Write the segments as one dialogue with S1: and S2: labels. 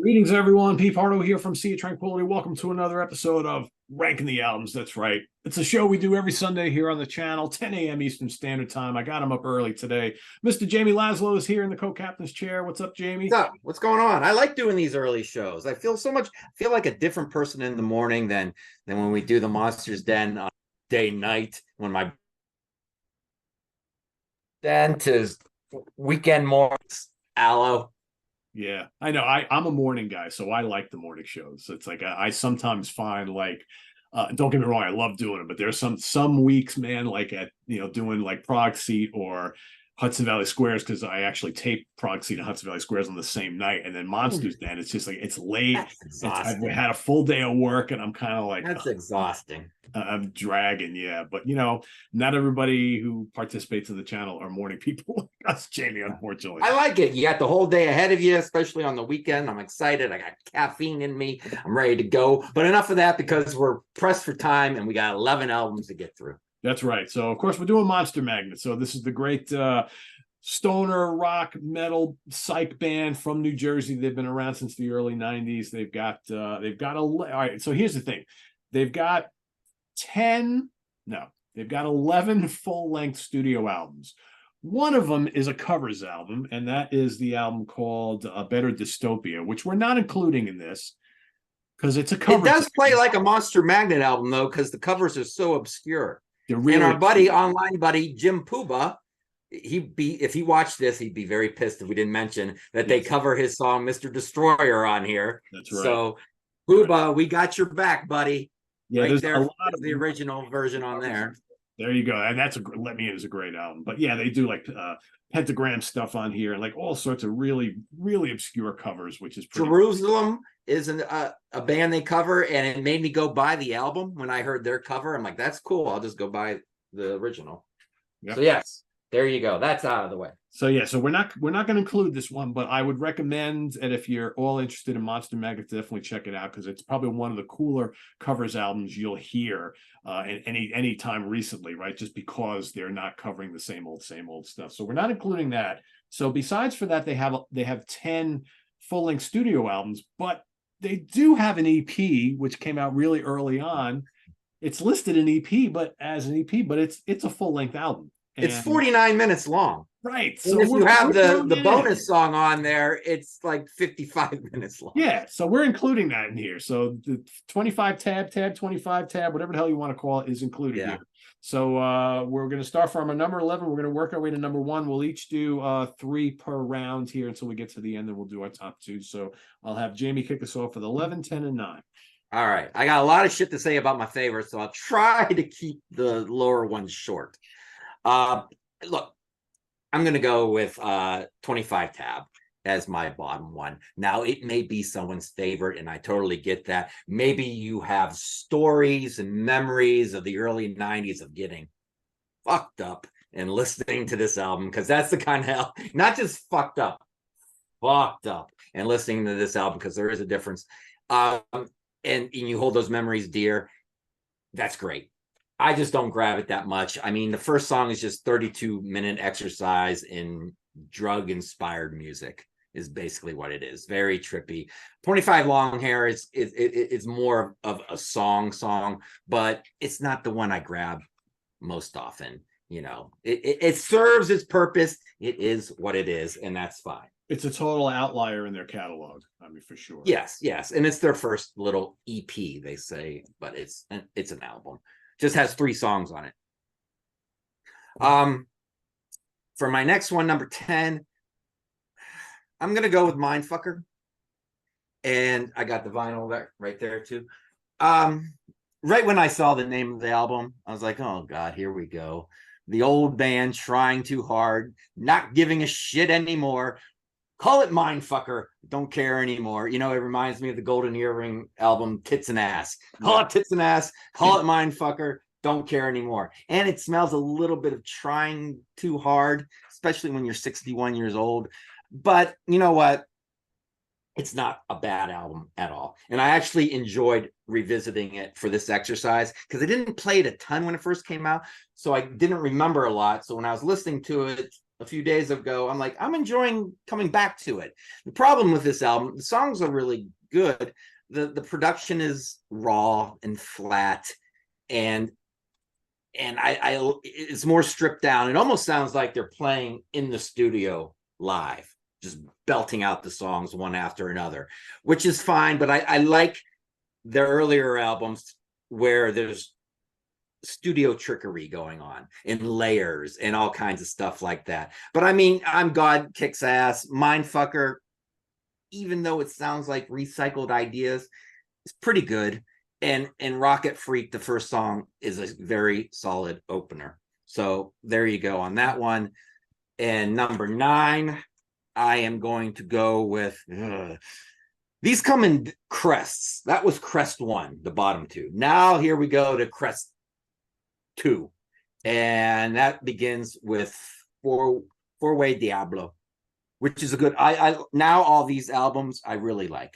S1: Greetings, everyone. Pete Pardo here from Sea of Tranquility. Welcome to another episode of Ranking the Albums. That's right. It's a show we do every Sunday here on the channel, 10 a.m. Eastern Standard Time. I got him up early today. Mr. Jamie Laszlo is here in the co-captain's chair. What's up, Jamie?
S2: What's up? What's going on? I like doing these early shows. I feel like a different person in the morning than when we do the Monsters Den on day night when my den to weekend mornings. Aloe.
S1: Yeah, I know. I'm a morning guy, so I like the morning shows. It's like I sometimes find don't get me wrong, I love doing it, but there's some weeks, man, like at doing like Prague Seat or Hudson Valley Squares, because I actually tape Prague Seat and Hudson Valley Squares on the same night, and then Monsters Den. It's just like it's late.
S2: That's
S1: I've
S2: exhausting.
S1: had a full day of work, and I'm kind of like
S2: That's exhausting.
S1: I'm dragging, yeah. But not everybody who participates in the channel are morning people like us, Jamie, unfortunately.
S2: I like it. You got the whole day ahead of you, especially on the weekend. I'm excited. I got caffeine in me. I'm ready to go. But enough of that because we're pressed for time and we got 11 albums to get through.
S1: That's right. So, of course, we're doing Monster Magnet. So this is the great stoner rock metal psych band from New Jersey. They've been around since the early 90s. They've got all right. So here's the thing. They've got 11 full-length studio albums. One of them is a covers album, and that is the album called Better Dystopia, which we're not including in this because it's a cover.
S2: It does play like a Monster Magnet album, though, because the covers are so obscure.
S1: Really
S2: and our online buddy, Jim Puba, if he watched this, he'd be very pissed if we didn't mention that they cover his song Mr. Destroyer on here.
S1: That's right.
S2: So, Puba, we got your back, buddy.
S1: Yeah,
S2: right
S1: there's
S2: there,
S1: a lot of
S2: the original version on there.
S1: There you go. And Let Me In is a great album. But yeah, they do like pentagram stuff on here and like all sorts of really, really obscure covers, which is pretty
S2: Jerusalem is a band they cover, and it made me go buy the album when I heard their cover. I'm like, that's cool. I'll just go buy the original. Yep. So yes, there you go. That's out of the way.
S1: So yeah, so we're not going to include this one, but I would recommend, and if you're all interested in Monster Magnet, definitely check it out because it's probably one of the cooler covers albums you'll hear any time recently, right? Just because they're not covering the same old stuff. So we're not including that. So besides for that, they have 10 full-length studio albums, but they do have an EP which came out really early on. It's listed an EP, but it's a full-length album.
S2: And it's 49 minutes long.
S1: Right.
S2: So if you have the bonus song on there, it's like 55 minutes long.
S1: Yeah. So we're including that in here. So the 25 tab 25 tab, whatever the hell you want to call it, is included here. So we're going to start from a number 11. We're going to work our way to number 1. We'll each do 3 per round here until we get to the end, and we'll do our top 2. So I'll have Jamie kick us off with 11, 10, and 9.
S2: All right. I got a lot of shit to say about my favorites, so I'll try to keep the lower ones short. Look, I'm going to go with 25 tab as my bottom one. Now, it may be someone's favorite, and I totally get that. Maybe you have stories and memories of the early 90s of getting fucked up and listening to this album, because that's the kind of not just fucked up and listening to this album, because there is a difference. And you hold those memories dear. That's great. I just don't grab it that much. I mean, the first song is just 32-minute exercise in drug-inspired music is basically what it is. Very trippy. 25 Long Hair is more of a song, but it's not the one I grab most often. It serves its purpose. It is what it is, and that's fine.
S1: It's a total outlier in their catalog. I mean, for sure.
S2: Yes. And it's their first little EP, they say, but it's an album. Just has 3 songs on it. For my next one, number 10, I'm going to go with Mindfucker. And I got the vinyl right there, too. Right when I saw the name of the album, I was like, oh, God, here we go. The old band trying too hard, not giving a shit anymore. Call it Mindfucker. Don't care anymore. It reminds me of the Golden Earring album, Tits and Ass. Call it Tits and Ass. Call it Mindfucker. Don't care anymore. And it smells a little bit of trying too hard, especially when you're 61 years old. But you know what? It's not a bad album at all. And I actually enjoyed revisiting it for this exercise because I didn't play it a ton when it first came out. So I didn't remember a lot. So when I was listening to it a few days ago. I'm like, I'm enjoying coming back to it. The problem with this album, the songs are really good. The production is raw and flat, and I it's more stripped down. It almost sounds like they're playing in the studio live, just belting out the songs one after another, which is fine. But I like their earlier albums where there's studio trickery going on in layers and all kinds of stuff like that. But I mean, I'm God Kicks Ass, Mindfucker, even though it sounds like recycled ideas, it's pretty good. And Rocket Freak, the first song, is a very solid opener. So there you go on that one. And number 9, I am going to go with these come in crests. That was crest 1, the bottom 2. Now here we go to crest 2, and that begins with Four-Way Diablo, which is a good. I now all these albums I really like.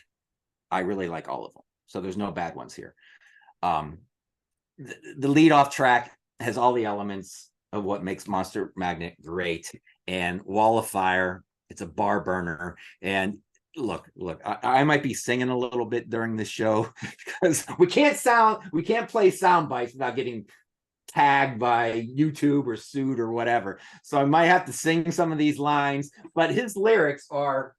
S2: I really like all of them. So there's no bad ones here. The lead off track has all the elements of what makes Monster Magnet great. And Wall of Fire, it's a bar burner. And look, I might be singing a little bit during the show because we can't play sound bites without getting tagged by YouTube or sued or whatever. So I might have to sing some of these lines, but his lyrics are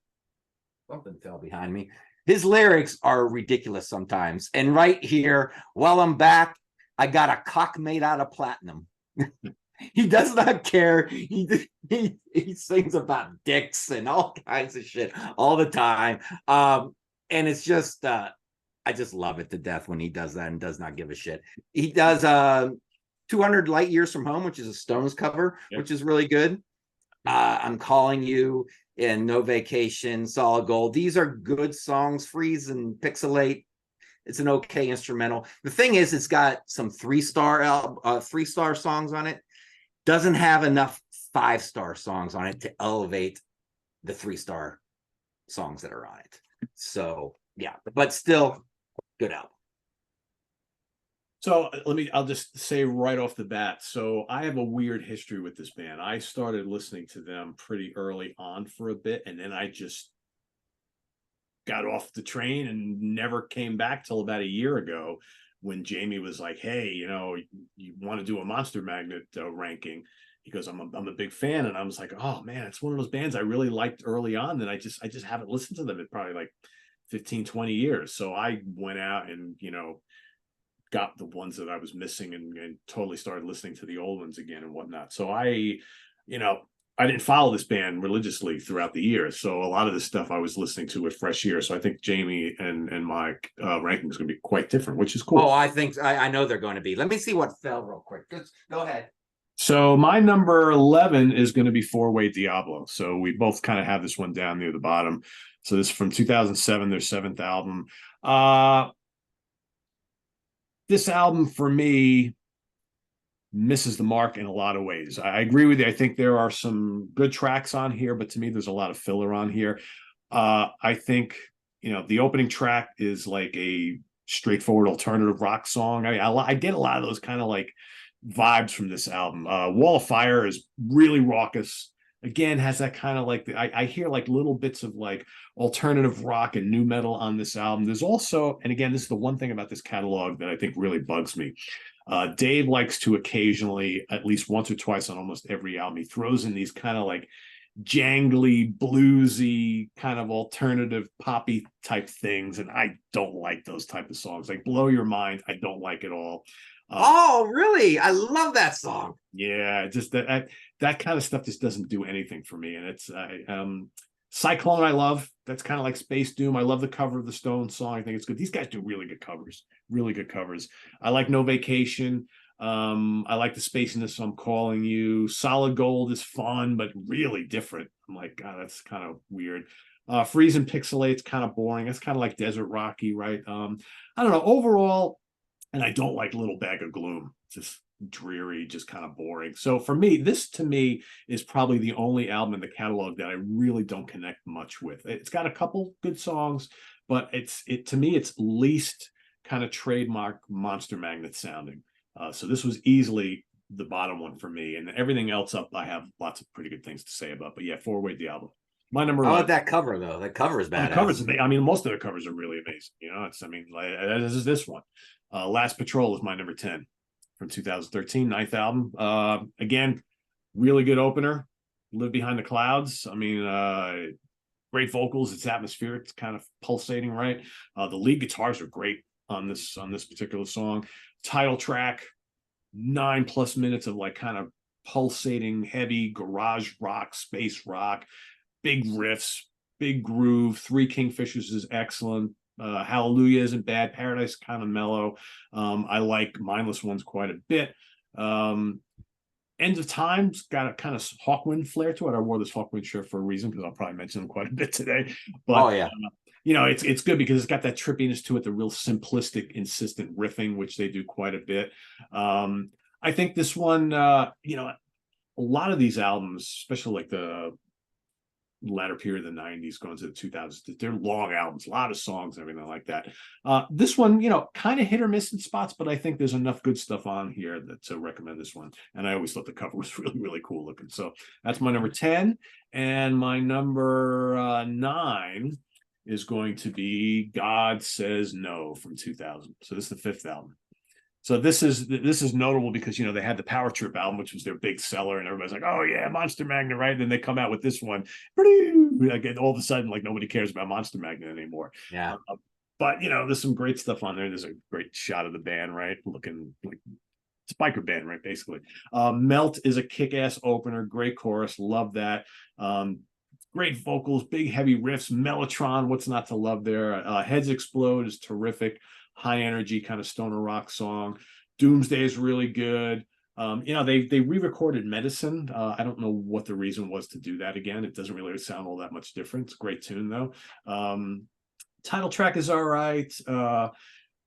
S2: something fell behind me. His lyrics are ridiculous sometimes. And right here, while I'm back, I got a cock made out of platinum. He does not care. He sings about dicks and all kinds of shit all the time. And it's just, I just love it to death when he does that and does not give a shit. He does 200 Light Years from Home, which is a Stones cover, which is really good. I'm Calling You and No Vacation, Solid Gold. These are good songs. Freeze and Pixelate. It's an okay instrumental. The thing is, it's got some 3-star songs on it. Doesn't have enough 5-star songs on it to elevate the 3-star songs that are on it. So yeah, but still good album.
S1: So I'll just say right off the bat. So I have a weird history with this band. I started listening to them pretty early on for a bit, and then I just got off the train and never came back till about a year ago when Jamie was like, "Hey, you want to do a Monster Magnet ranking?" Because I'm a big fan, and I was like, "Oh man, it's one of those bands I really liked early on, and I just haven't listened to them in probably like 15, 20 years." So I went out and got the ones that I was missing and totally started listening to the old ones again and whatnot. So I didn't follow this band religiously throughout the year. So a lot of this stuff I was listening to with fresh ear. So I think Jamie and my ranking is going to be quite different, which is cool.
S2: Oh, I think I know they're going to be. Let me see what fell real quick. Go ahead.
S1: So my number 11 is going to be Four-Way Diablo. So we both kind of have this one down near the bottom. So this is from 2007, their 7th album. This album for me misses the mark in a lot of ways. I agree with you. I think there are some good tracks on here, but to me, there's a lot of filler on here. I think, the opening track is like a straightforward alternative rock song. I get a lot of those kind of like vibes from this album. Wall of Fire is really raucous. Again, has that kind of like, I hear like little bits of like alternative rock and new metal on this album. There's also, and again, this is the one thing about this catalog that I think really bugs me. Dave likes to occasionally, at least once or twice on almost every album, he throws in these kind of like jangly, bluesy, kind of alternative poppy type things. And I don't like those type of songs. Like Blow Your Mind, I don't like at all.
S2: Oh, really? I love that song.
S1: Yeah, just that kind of stuff just doesn't do anything for me. And it's Cyclone I love. That's kind of like Space Doom. I love the cover of the Stones song. I think it's good. These guys do really good covers. Really good covers. I like No Vacation. I like the spaciness, so I'm Calling You. Solid Gold is fun, but really different. I'm like, God, that's kind of weird. Freeze and Pixelate's kind of boring. That's kind of like Desert Rocky, right? I don't know. Overall, and I don't like Little Bag of Gloom. Just dreary, just kind of boring. So for me, this to me is probably the only album in the catalog that I really don't connect much with. It's got a couple good songs, but to me, it's least kind of trademark Monster Magnet sounding. So this was easily the bottom one for me, and everything else up I have lots of pretty good things to say about. But yeah, Four-Way Diablo. My number
S2: How
S1: one.
S2: about that cover though? That cover is
S1: The covers,
S2: badass.
S1: I mean, most of the covers are really amazing. It's, I mean, like, this is this one. Last Patrol is my number 10 from 2013, ninth album. Again, really good opener. Live Behind the Clouds. I mean, great vocals. It's atmospheric. It's kind of pulsating, right? The lead guitars are great on this particular song. Title track, 9+ minutes of like kind of pulsating, heavy garage rock, space rock, big riffs, big groove. Three Kingfishers is excellent. Hallelujah isn't bad. Paradise kind of mellow. I like Mindless Ones quite a bit. End of Time's got a kind of Hawkwind flair to it. I wore this Hawkwind shirt for a reason because I'll probably mention them quite a bit today. But
S2: Oh yeah.
S1: It's good because it's got that trippiness to it, the real simplistic, insistent riffing, which they do quite a bit. I think this one, a lot of these albums, especially like the latter period of the 90s going to the 2000s, they're long albums, a lot of songs, everything like that. This one, kind of hit or miss in spots, but I think there's enough good stuff on here to recommend this one. And I always thought the cover was really, really cool looking. So that's my number 10. And my number 9 is going to be God Says No from 2000. So this is the fifth album. So this is notable because they had the Power Trip album, which was their big seller, and everybody's like, "Oh yeah, Monster Magnet," right? And then they come out with this one, like all of a sudden, like nobody cares about Monster Magnet anymore.
S2: Yeah.
S1: But there's some great stuff on there. There's a great shot of the band, right, looking like it's a biker band, right, basically. Melt is a kick-ass opener, great chorus, love that. Great vocals, big heavy riffs. Mellotron, what's not to love there? Heads Explode is terrific. High energy kind of stoner rock song. Doomsday is really good. They re-recorded Medicine. I don't know what the reason was to do that again. It doesn't really sound all that much different. It's a great tune though. Title track is all right.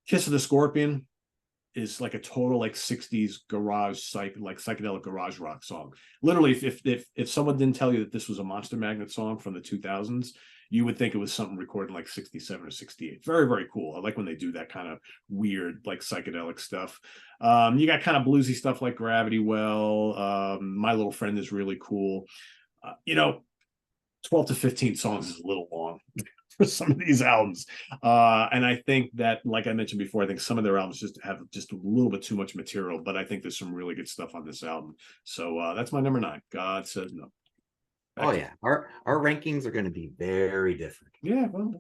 S1: Kiss of the Scorpion is like a total like 60s garage psychedelic garage rock song. Literally, if someone didn't tell you that this was a Monster Magnet song from the 2000s, you would think it was something recorded like 67 or 68. Very, very cool. I like when they do that kind of weird, like psychedelic stuff. You got kind of bluesy stuff like Gravity Well. My Little Friend is really cool. 12 to 15 songs is a little long for some of these albums. And I think that, like I mentioned before, I think some of their albums just have just a little bit too much material, but I think there's some really good stuff on this album. So that's my number 9. God Says No.
S2: Oh yeah, our rankings are going to be very different.
S1: Yeah, well,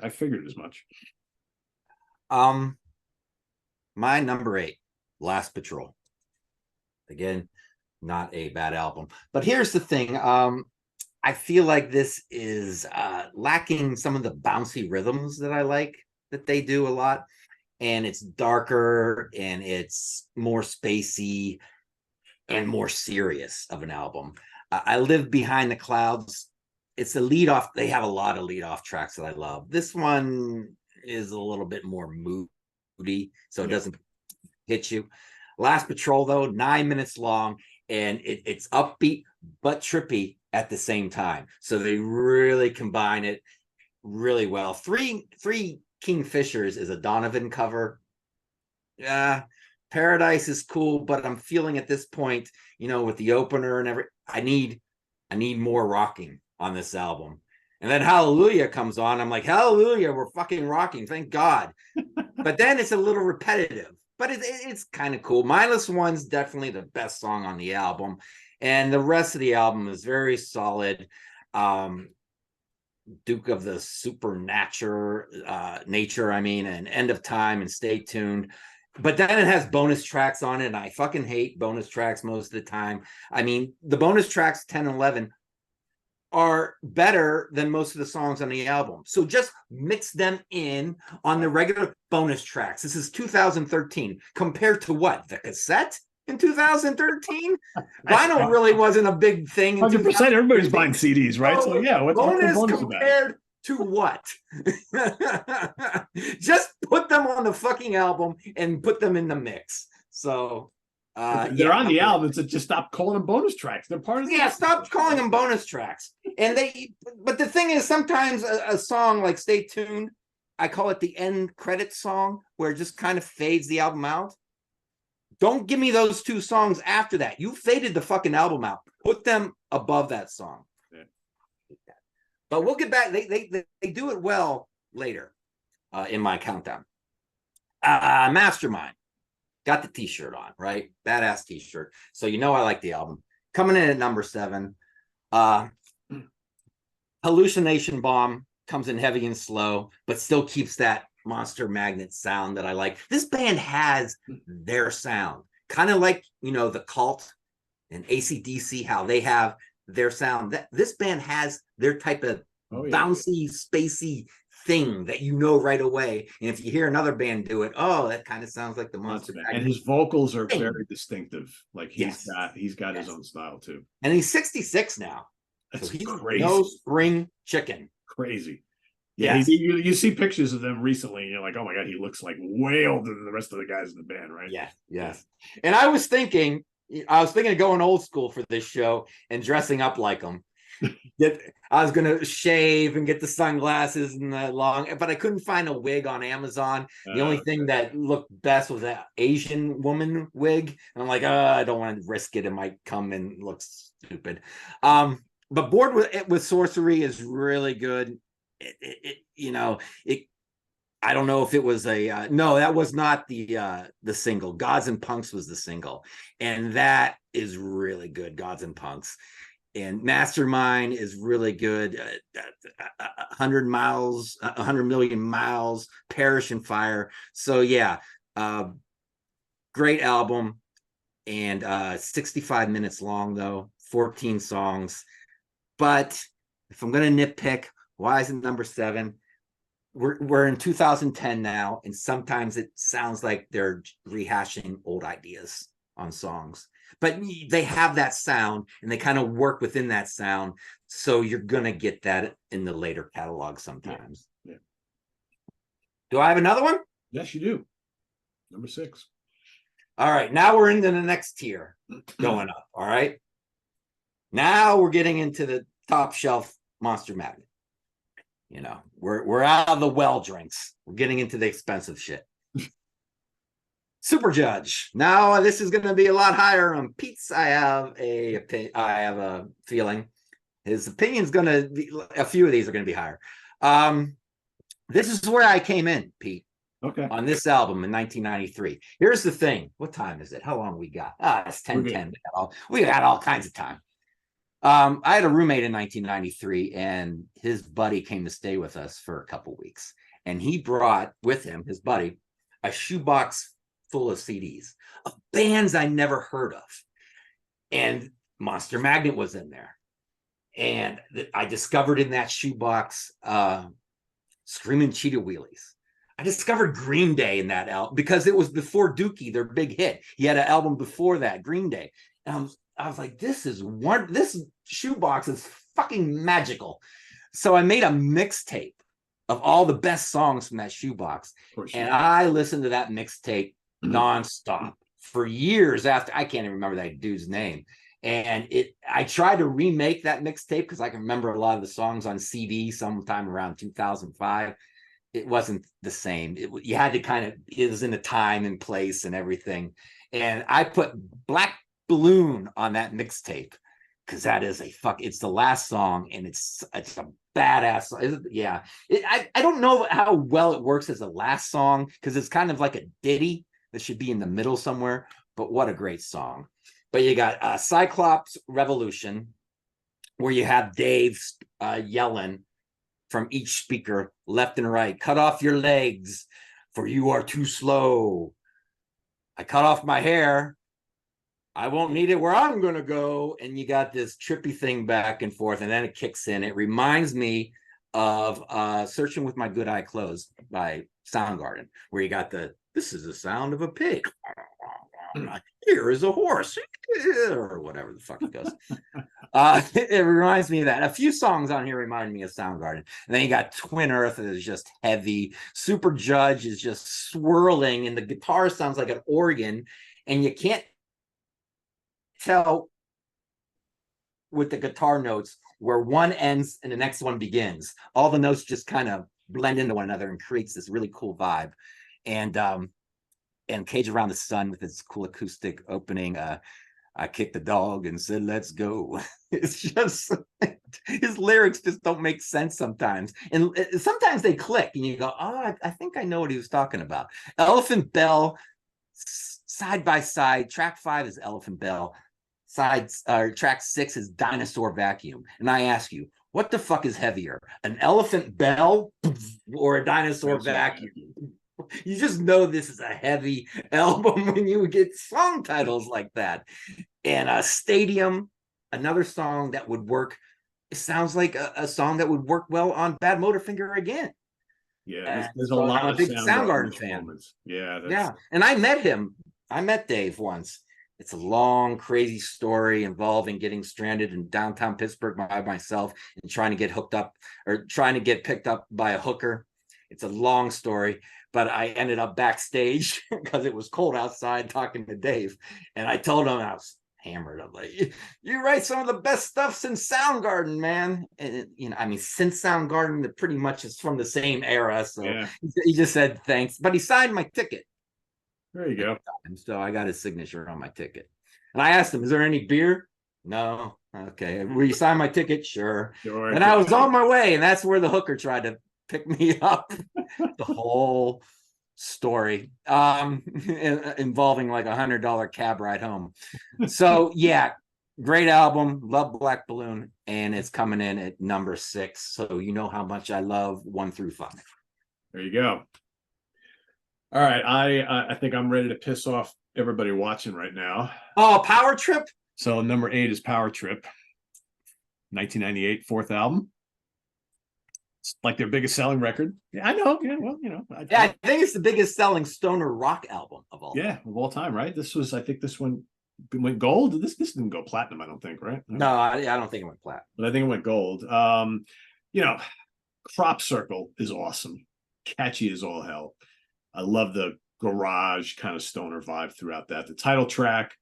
S1: I figured as much.
S2: My number 8, Last Patrol. Again, not a bad album, but here's the thing. I feel like this is lacking some of the bouncy rhythms that I like that they do a lot, and it's darker and it's more spacey and more serious of an album. I Live Behind the Clouds. It's a lead off. They have a lot of lead off tracks that I love. This one is a little bit more moody, so it doesn't hit you. Last Patrol, though, 9 minutes long, and it's upbeat but trippy at the same time. So they really combine it really well. Three Kingfishers is a Donovan cover. Paradise is cool, but I'm feeling at this point, with the opener and I need more rocking on this album. And then Hallelujah comes on. I'm like, Hallelujah, we're fucking rocking, thank God. But then it's a little repetitive, but it's kind of cool. Mindless One's definitely the best song on the album, and the rest of the album is very solid. Duke of the Supernatural nature, and End of Time and Stay Tuned. But then it has bonus tracks on it, and I fucking hate bonus tracks most of the time. The bonus tracks 10 and 11 are better than most of the songs on the album. So just mix them in on the regular bonus tracks. This is 2013 compared to what? The cassette in 2013? Vinyl really wasn't a big thing.
S1: 100%. Everybody's buying CDs, right? So yeah, what's
S2: bonus
S1: the bonus
S2: compared
S1: about?
S2: To what? Just put them on the fucking album and put them in the mix. So
S1: they're on the album. It's just stop calling them bonus tracks. They're part of the
S2: stop calling them bonus tracks. But the thing is, sometimes a song like Stay Tuned, I call it the end credit song, where it just kind of fades the album out. Don't give me those 2 songs after that. You faded the fucking album out. Put them above that song. Yeah. But we'll get back. They do it well later in my countdown. Mastermind. Got the t-shirt on, right? Badass t-shirt. So you know I like the album. Coming in at number 7. Hallucination Bomb comes in heavy and slow, but still keeps that Monster Magnet sound that I like. This band has their sound, kind of like, you know, the Cult and AC/DC, how they have their sound. This band has their type of bouncy, spacey thing that you know right away. And if you hear another band do it, oh, that kind of sounds like the Monster Magnet.
S1: And his vocals are very distinctive. Like he's got his own style too.
S2: And he's 66 now.
S1: That's
S2: so he's
S1: crazy.
S2: No spring chicken.
S1: Crazy. Yeah, yes. You see pictures of them recently, and you're like, oh my God, he looks like way older than the rest of the guys in the band, right?
S2: Yeah, yes. And I was thinking of going old school for this show and dressing up like them. I was gonna shave and get the sunglasses and the long, but I couldn't find a wig on Amazon. The only thing that looked best was that Asian woman wig. And I'm like, I don't want to risk it. It might come and look stupid. But Bored with Sorcery is really good. I don't know if it was no, that was not the single. Gods and Punks was the single, and that is really good. Gods and Punks. And Mastermind is really good. 100 million miles, Perish in Fire. So yeah, great album, and 65 minutes long though, 14 songs. But if I'm gonna nitpick, why is it number 7? We're in 2010 now, and sometimes it sounds like they're rehashing old ideas on songs. But they have that sound, and they kind of work within that sound. So you're going to get that in the later catalog sometimes. Yeah. Do I have another one?
S1: Yes, you do. Number 6.
S2: All right. Now we're into the next tier going up. All right. Now we're getting into the top shelf Monster Magnet. You know, we're out of the well drinks. We're getting into the expensive shit. Super Judge. Now this is going to be a lot higher on Pete's. I have a feeling his opinion's going to be, a few of these are going to be higher. This is where I came in, Pete.
S1: Okay.
S2: On this album in 1993. Here's the thing. What time is it? How long we got? It's 10:10. We got all kinds of time. I had a roommate in 1993, and his buddy came to stay with us for a couple weeks, and he brought with him, his buddy, a shoebox full of CDs of bands I never heard of, and Monster Magnet was in there. And I discovered in that shoebox Screaming Cheetah Wheelies. I discovered Green Day in that album because it was before Dookie, their big hit. He had an album before that, Green Day. And I was like, this shoebox is fucking magical. So I made a mixtape of all the best songs from that shoebox. And I listened to that mixtape nonstop for years after. I can't even remember that dude's name. And I tried to remake that mixtape because I can remember a lot of the songs on CD sometime around 2005. It wasn't the same. You had to it was in a time and place and everything. And I put Black Balloon on that mixtape because that is it's the last song, and it's a badass song. Yeah. I don't know how well it works as a last song because it's kind of like a ditty that should be in the middle somewhere, but what a great song. But you got Cyclops Revolution, where you have Dave yelling from each speaker, left and right, cut off your legs, for you are too slow. I cut off my hair. I won't need it where I'm going to go. And you got this trippy thing back and forth, and then it kicks in. It reminds me of Searching with My Good Eye Closed by Soundgarden, where you got this is the sound of a pig. Here is a horse, or whatever the fuck it goes. It reminds me of that. A few songs on here remind me of Soundgarden. And then you got Twin Earth that is just heavy. Super Judge is just swirling, and the guitar sounds like an organ, and you can't tell with the guitar notes where one ends and the next one begins. All the notes just kind of blend into one another and creates this really cool vibe. And and Cage Around the Sun with its cool acoustic opening. I kicked the dog and said, let's go. It's just, his lyrics just don't make sense sometimes. And sometimes they click and you go, oh, I think I know what he was talking about. Elephant Bell, Side by Side. Track 5 is Elephant Bell. Track 6 is Dinosaur Vacuum. And I ask you, what the fuck is heavier? An elephant bell or a dinosaur vacuum? You just know this is a heavy album when you get song titles like that. And Stadium, another song that would work. It sounds like a song that would work well on Bad Motorfinger again.
S1: Yeah, there's a lot of
S2: big Soundgarden fan.
S1: Moments. Yeah,
S2: yeah. And I met him. I met Dave once. It's a long, crazy story involving getting stranded in downtown Pittsburgh by myself and trying to get hooked up or trying to get picked up by a hooker. It's a long story, but I ended up backstage because it was cold outside talking to Dave. And I told him, I was hammered. I'm like, you write some of the best stuff since Soundgarden, man. And, I mean, since Soundgarden, that pretty much is from the same era. So yeah. He just said thanks, but he signed my ticket.
S1: There you go.
S2: So I got his signature on my ticket. And I asked him, is there any beer? No. Okay. Will you sign my ticket? Sure. And I was on my way. And that's where the hooker tried to pick me up. The whole story involving like $100 cab ride home. So yeah, great album. Love Black Balloon. And it's coming in at number 6. So you know how much I love 1 through 5.
S1: There you go. All right, I think I'm ready to piss off everybody watching right now.
S2: Oh, Power Trip.
S1: So number 8 is Power Trip, 1998, 4th album. It's like their biggest selling record. Yeah, I know. Yeah, well,
S2: I think it's the biggest selling stoner rock album of all.
S1: Yeah, of all time, right? I think this one went gold. This didn't go platinum, I don't think, right?
S2: No, I don't think it went platinum.
S1: But I think it went gold. Crop Circle is awesome, catchy as all hell. I love the garage kind of stoner vibe throughout that. The title track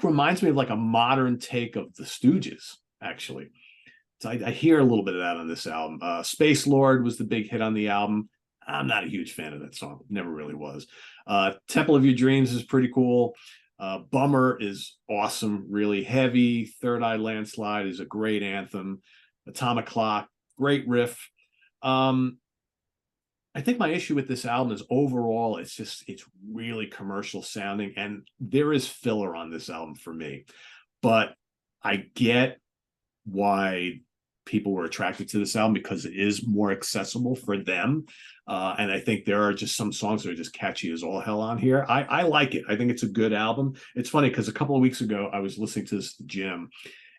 S1: reminds me of like a modern take of the Stooges, actually. So I hear a little bit of that on this album. Space Lord was the big hit on the album. I'm not a huge fan of that song. Never really was. Temple of Your Dreams is pretty cool. Bummer is awesome, really heavy. Third Eye Landslide is a great anthem. Atomic Clock, great riff. I think my issue with this album is overall, it's really commercial sounding, and there is filler on this album for me. But I get why people were attracted to this album because it is more accessible for them. And I think there are just some songs that are just catchy as all hell on here. I like it. I think it's a good album. It's funny because a couple of weeks ago, I was listening to this at the gym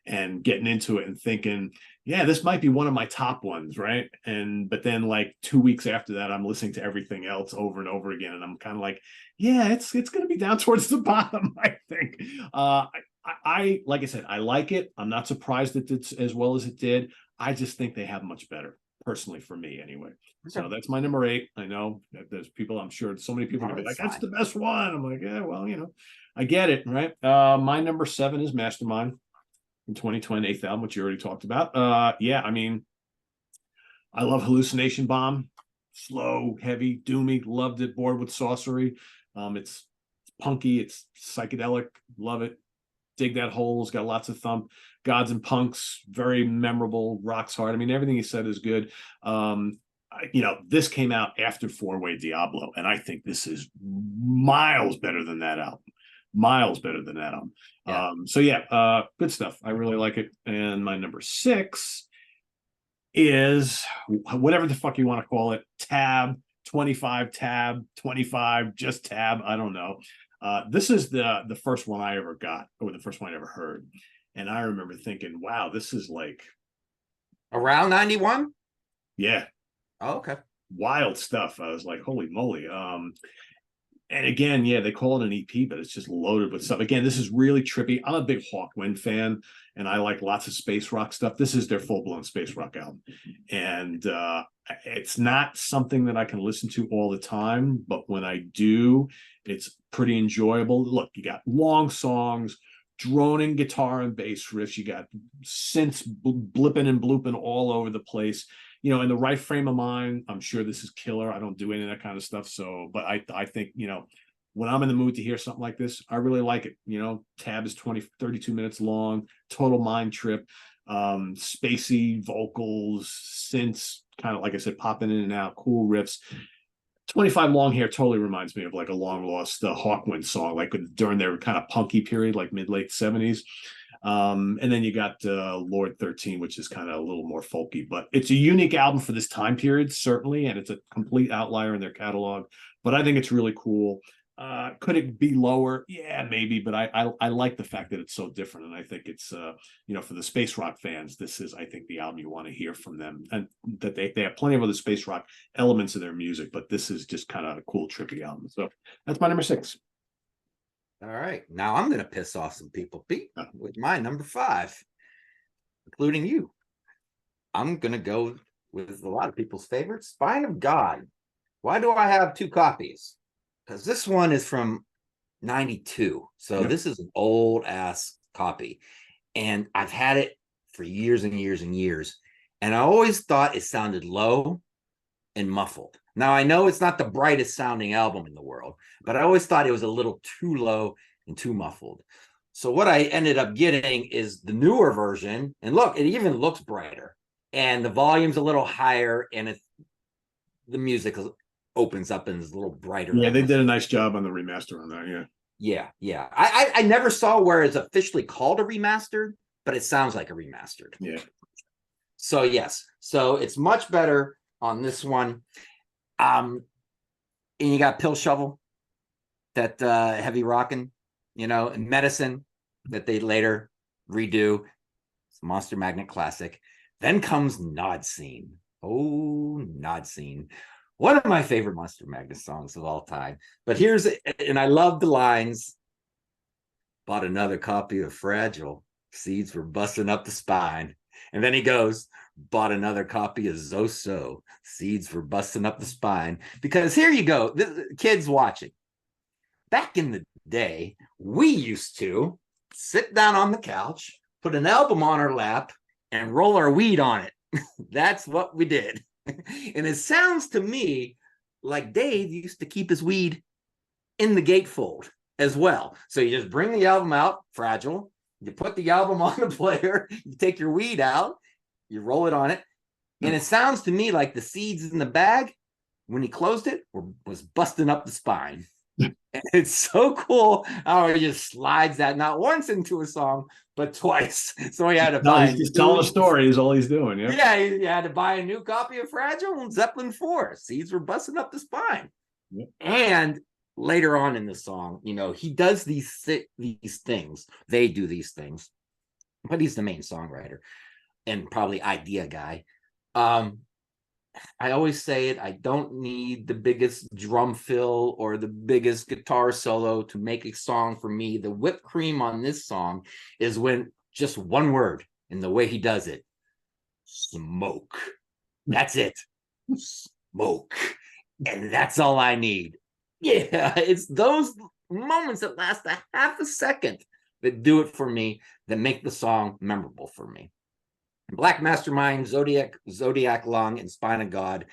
S1: and getting into it and thinking, yeah, this might be one of my top ones, right? But then like 2 weeks after that, I'm listening to everything else over and over again, and I'm kind of like, yeah, it's going to be down towards the bottom, I think. I like I said, I like it. I'm not surprised it did as well as it did. I just think they have much better, personally, for me anyway. Okay. So that's my number 8. I know that there's people, I'm sure so many people are going to be like, that's the best one. I'm like, yeah, well, I get it, right? My number 7 is Mastermind. In 2020, 8th album, which you already talked about. I mean, I love Hallucination Bomb. Slow, heavy, doomy. Loved it. Bored with Sorcery. It's punky. It's psychedelic. Love it. Dig That Hole. It's got lots of thump. Gods and Punks. Very memorable. Rocks hard. I mean, everything he said is good. This came out after 4-Way Diablo, and I think this is miles better than that album. Miles better than that album. Yeah. Good stuff. I really like it. And my number 6 is whatever the fuck you want to call it. Tab 25, Tab 25, just Tab. I don't know. This is the first one I ever got, or the first one I ever heard. And I remember thinking, wow, this is like
S2: around 91.
S1: Yeah.
S2: Oh, okay.
S1: Wild stuff. I was like, holy moly. And again, yeah, they call it an EP, but it's just loaded with stuff. Again, this is really trippy. I'm a big Hawkwind fan, and I like lots of space rock stuff. This is their full-blown space rock album. And it's not something that I can listen to all the time, but when I do, it's pretty enjoyable. Look, you got long songs, droning guitar and bass riffs. You got synths blipping and blooping all over the place. in the right frame of mind, I'm sure this is killer. I don't do any of that kind of stuff. So, but I think, when I'm in the mood to hear something like this, I really like it. Tab is 32 minutes long, total mind trip, spacey vocals, synths, kind of like I said, popping in and out, cool riffs. 25 Long Hair totally reminds me of like a long lost Hawkwind song, like during their kind of punky period, like mid-late 70s. And then you got Lord 13, which is kind of a little more folky, but it's a unique album for this time period, certainly, and it's a complete outlier in their catalog. But I think it's really cool. Could it be lower? Yeah, maybe, but I like the fact that it's so different, and I think it's for the space rock fans, this is, I think, the album you want to hear from them, and that they have plenty of other space rock elements in their music, but this is just kind of a cool, trippy album. So that's my number 6.
S2: All right, now I'm gonna piss off some people, Pete, with my number 5, including you. I'm gonna go with a lot of people's favorites, Spine of God. Why do I have 2 copies? Because this one is from 92. So this is an old ass copy. And I've had it for years and years and years. And I always thought it sounded low and muffled. Now, I know it's not the brightest sounding album in the world, but I always thought it was a little too low and too muffled. So what I ended up getting is the newer version. And look, it even looks brighter. And the volume's a little higher. And the music opens up and is a little brighter.
S1: Yeah, they did a nice job on the remaster on that.
S2: Yeah. I never saw where it's officially called a remastered, but it sounds like a remastered.
S1: Yeah.
S2: So yes, so it's much better on this one. And you got Pill Shovel, that heavy rocking, and Medicine that they later redo. It's a Monster Magnet classic. Then comes Nod Scene. Oh, Nod Scene. One of my favorite Monster Magnet songs of all time. But and I love the lines. Bought another copy of Fragile. Seeds were busting up the spine. And then he goes, bought another copy of Zoso. Seeds were busting up the spine. Because here you go, kids watching. Back in the day, we used to sit down on the couch, put an album on our lap, and roll our weed on it. That's what we did. And it sounds to me like Dave used to keep his weed in the gatefold as well. So you just bring the album out, Fragile, you put the album on the player, you take your weed out, you roll it on it. And it sounds to me like the seeds in the bag, when he closed it, was busting up the spine. And it's so cool how he just slides that not once into a song, but twice. So he had to buy.
S1: He's just telling a story is all he's doing.
S2: Yeah, he had to buy a new copy of Fragile and Zeppelin 4. Seeds were busting up the spine. Yep. And later on in the song, he does these things. They do these things, but he's the main songwriter and probably idea guy. I always say it, I don't need the biggest drum fill or the biggest guitar solo to make a song for me. The whipped cream on this song is when just one word in the way he does it. Smoke. That's it. Smoke. And that's all I need. Yeah, it's those moments that last a half a second that do it for me, that make the song memorable for me. Black Mastermind, Zodiac Lung, and Spine of God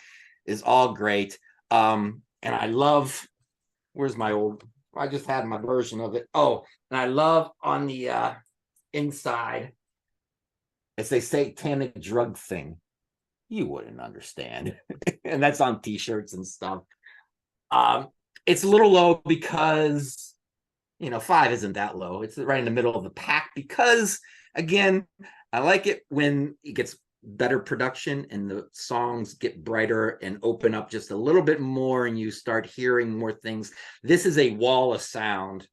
S2: is all great. And I love, where's my old, I just had my version of it. Oh, and I love on the inside, it's a satanic drug thing. You wouldn't understand. And that's on t-shirts and stuff. It's a little low because, 5 isn't that low. It's right in the middle of the pack because, again, I like it when it gets better production and the songs get brighter and open up just a little bit more and you start hearing more things. This is a wall of sound,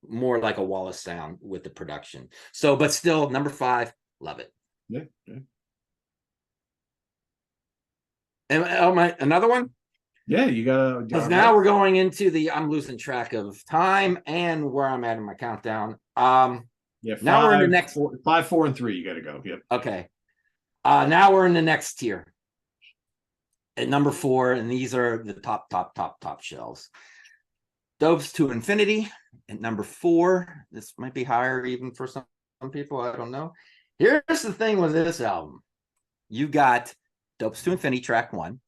S2: more like a wall of sound with the production. So, but still, number 5, love it.
S1: Yeah.
S2: And another one?
S1: Yeah, you gotta.
S2: Because now we're going into I'm losing track of time and where I'm at in my countdown.
S1: Yeah,
S2: now we're in the next
S1: 5, 4, and 3. You got to go. Yep.
S2: Okay. Now we're in the next tier. At number 4, and these are the top shelves. Dopes to Infinity at number 4. This might be higher even for some people. I don't know. Here's the thing with this album. You got Dopes to Infinity, track 1.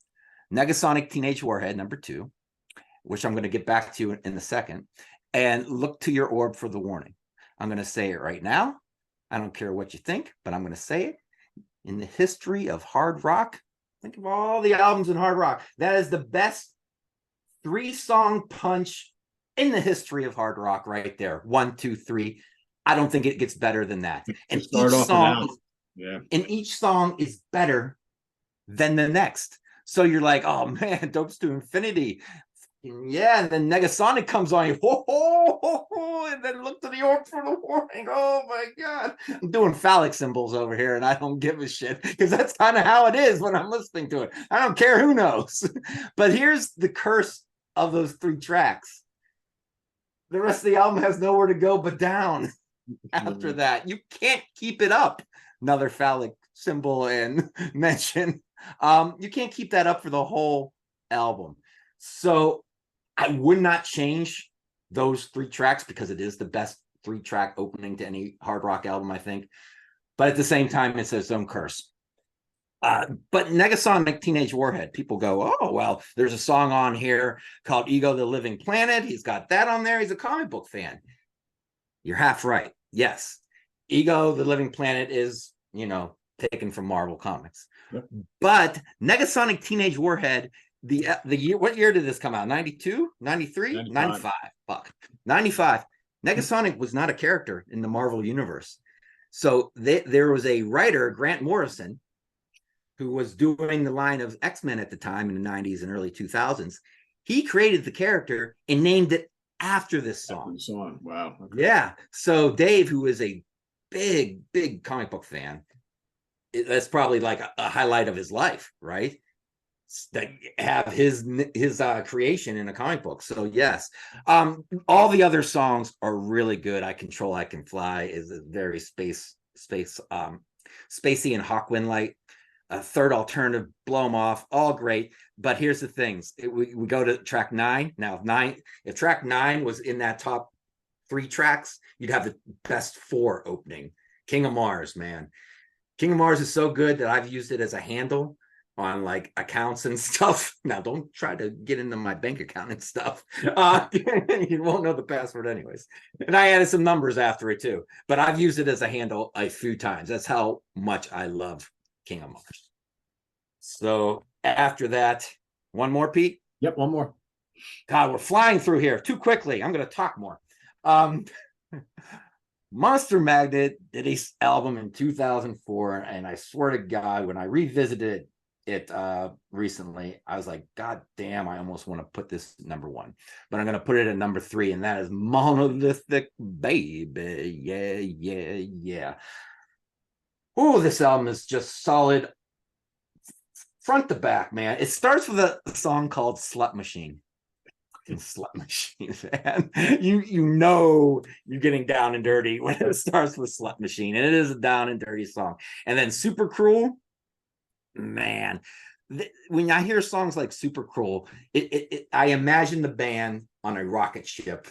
S2: Negasonic Teenage Warhead, number 2, which I'm going to get back to in a second. And Look to Your Orb for the Warning. I'm going to say it right now. I don't care what you think, but I'm going to say it. In the history of hard rock, think of all the albums in hard rock. That is the best 3-song punch in the history of hard rock right there. 1, 2, 3. I don't think it gets better than that. And each song is better than the next. So you're like, oh man, Dopes to Infinity. Yeah, and then Negasonic comes on you, and then Look to the Orb for the Warning. Oh my God. I'm doing phallic symbols over here, and I don't give a shit because that's kind of how it is when I'm listening to it. I don't care who knows. But here's the curse of those 3 tracks. The rest of the album has nowhere to go but down after that. You can't keep it up. Another phallic symbol and mention. You can't keep that up for the whole album. So I would not change those 3 tracks because it is the best 3-track opening to any hard rock album, I think. But at the same time, it's its own curse. But Negasonic Teenage Warhead, people go, oh, well, there's a song on here called Ego the Living Planet. He's got that on there. He's a comic book fan. You're half right. Yes. Ego the Living Planet is, taken from Marvel Comics. Yep. But Negasonic Teenage Warhead, the year, what year did this come out? 92, 93, 95. Fuck. 95. Negasonic was not a character in the Marvel universe. So there was a writer, Grant Morrison, who was doing the line of X-Men at the time in the 90s and early 2000s. He created the character and named it after this song.
S1: Wow.
S2: Okay. Yeah. So Dave, who is a big comic book fan, that's probably like a highlight of his life, right? That have his creation in a comic book. So yes, all the other songs are really good. I Control, I Can Fly is a very spacey and Hawkwind Light. A Third Alternative, Blow 'em Off, all great. But here's the things: we go to track 9 now. If track 9 was in that top 3 tracks, you'd have the best 4 opening. King of Mars, man. King of Mars is so good that I've used it as a handle on like accounts and stuff. Now, don't try to get into my bank account and stuff. You won't know the password anyways. And I added some numbers after it too. But I've used it as a handle a few times. That's how much I love King of Mars. So after that, one more, Pete?
S1: Yep, one more.
S2: God, we're flying through here too quickly. I'm going to talk more. Monster Magnet did his album in 2004, and I swear to God, when I revisited it recently, I was like, God damn, I almost want to put this number 1, but I'm going to put it at number 3, and that is Monolithic Baby. Yeah. Oh, this album is just solid front to back, man. It starts with a song called Slut Machine. Slut Machine, man. You know you're getting down and dirty when it starts with Slut Machine, and it is a down and dirty song. And then Super Cruel, man. When I hear songs like Super Cruel, I imagine the band on a rocket ship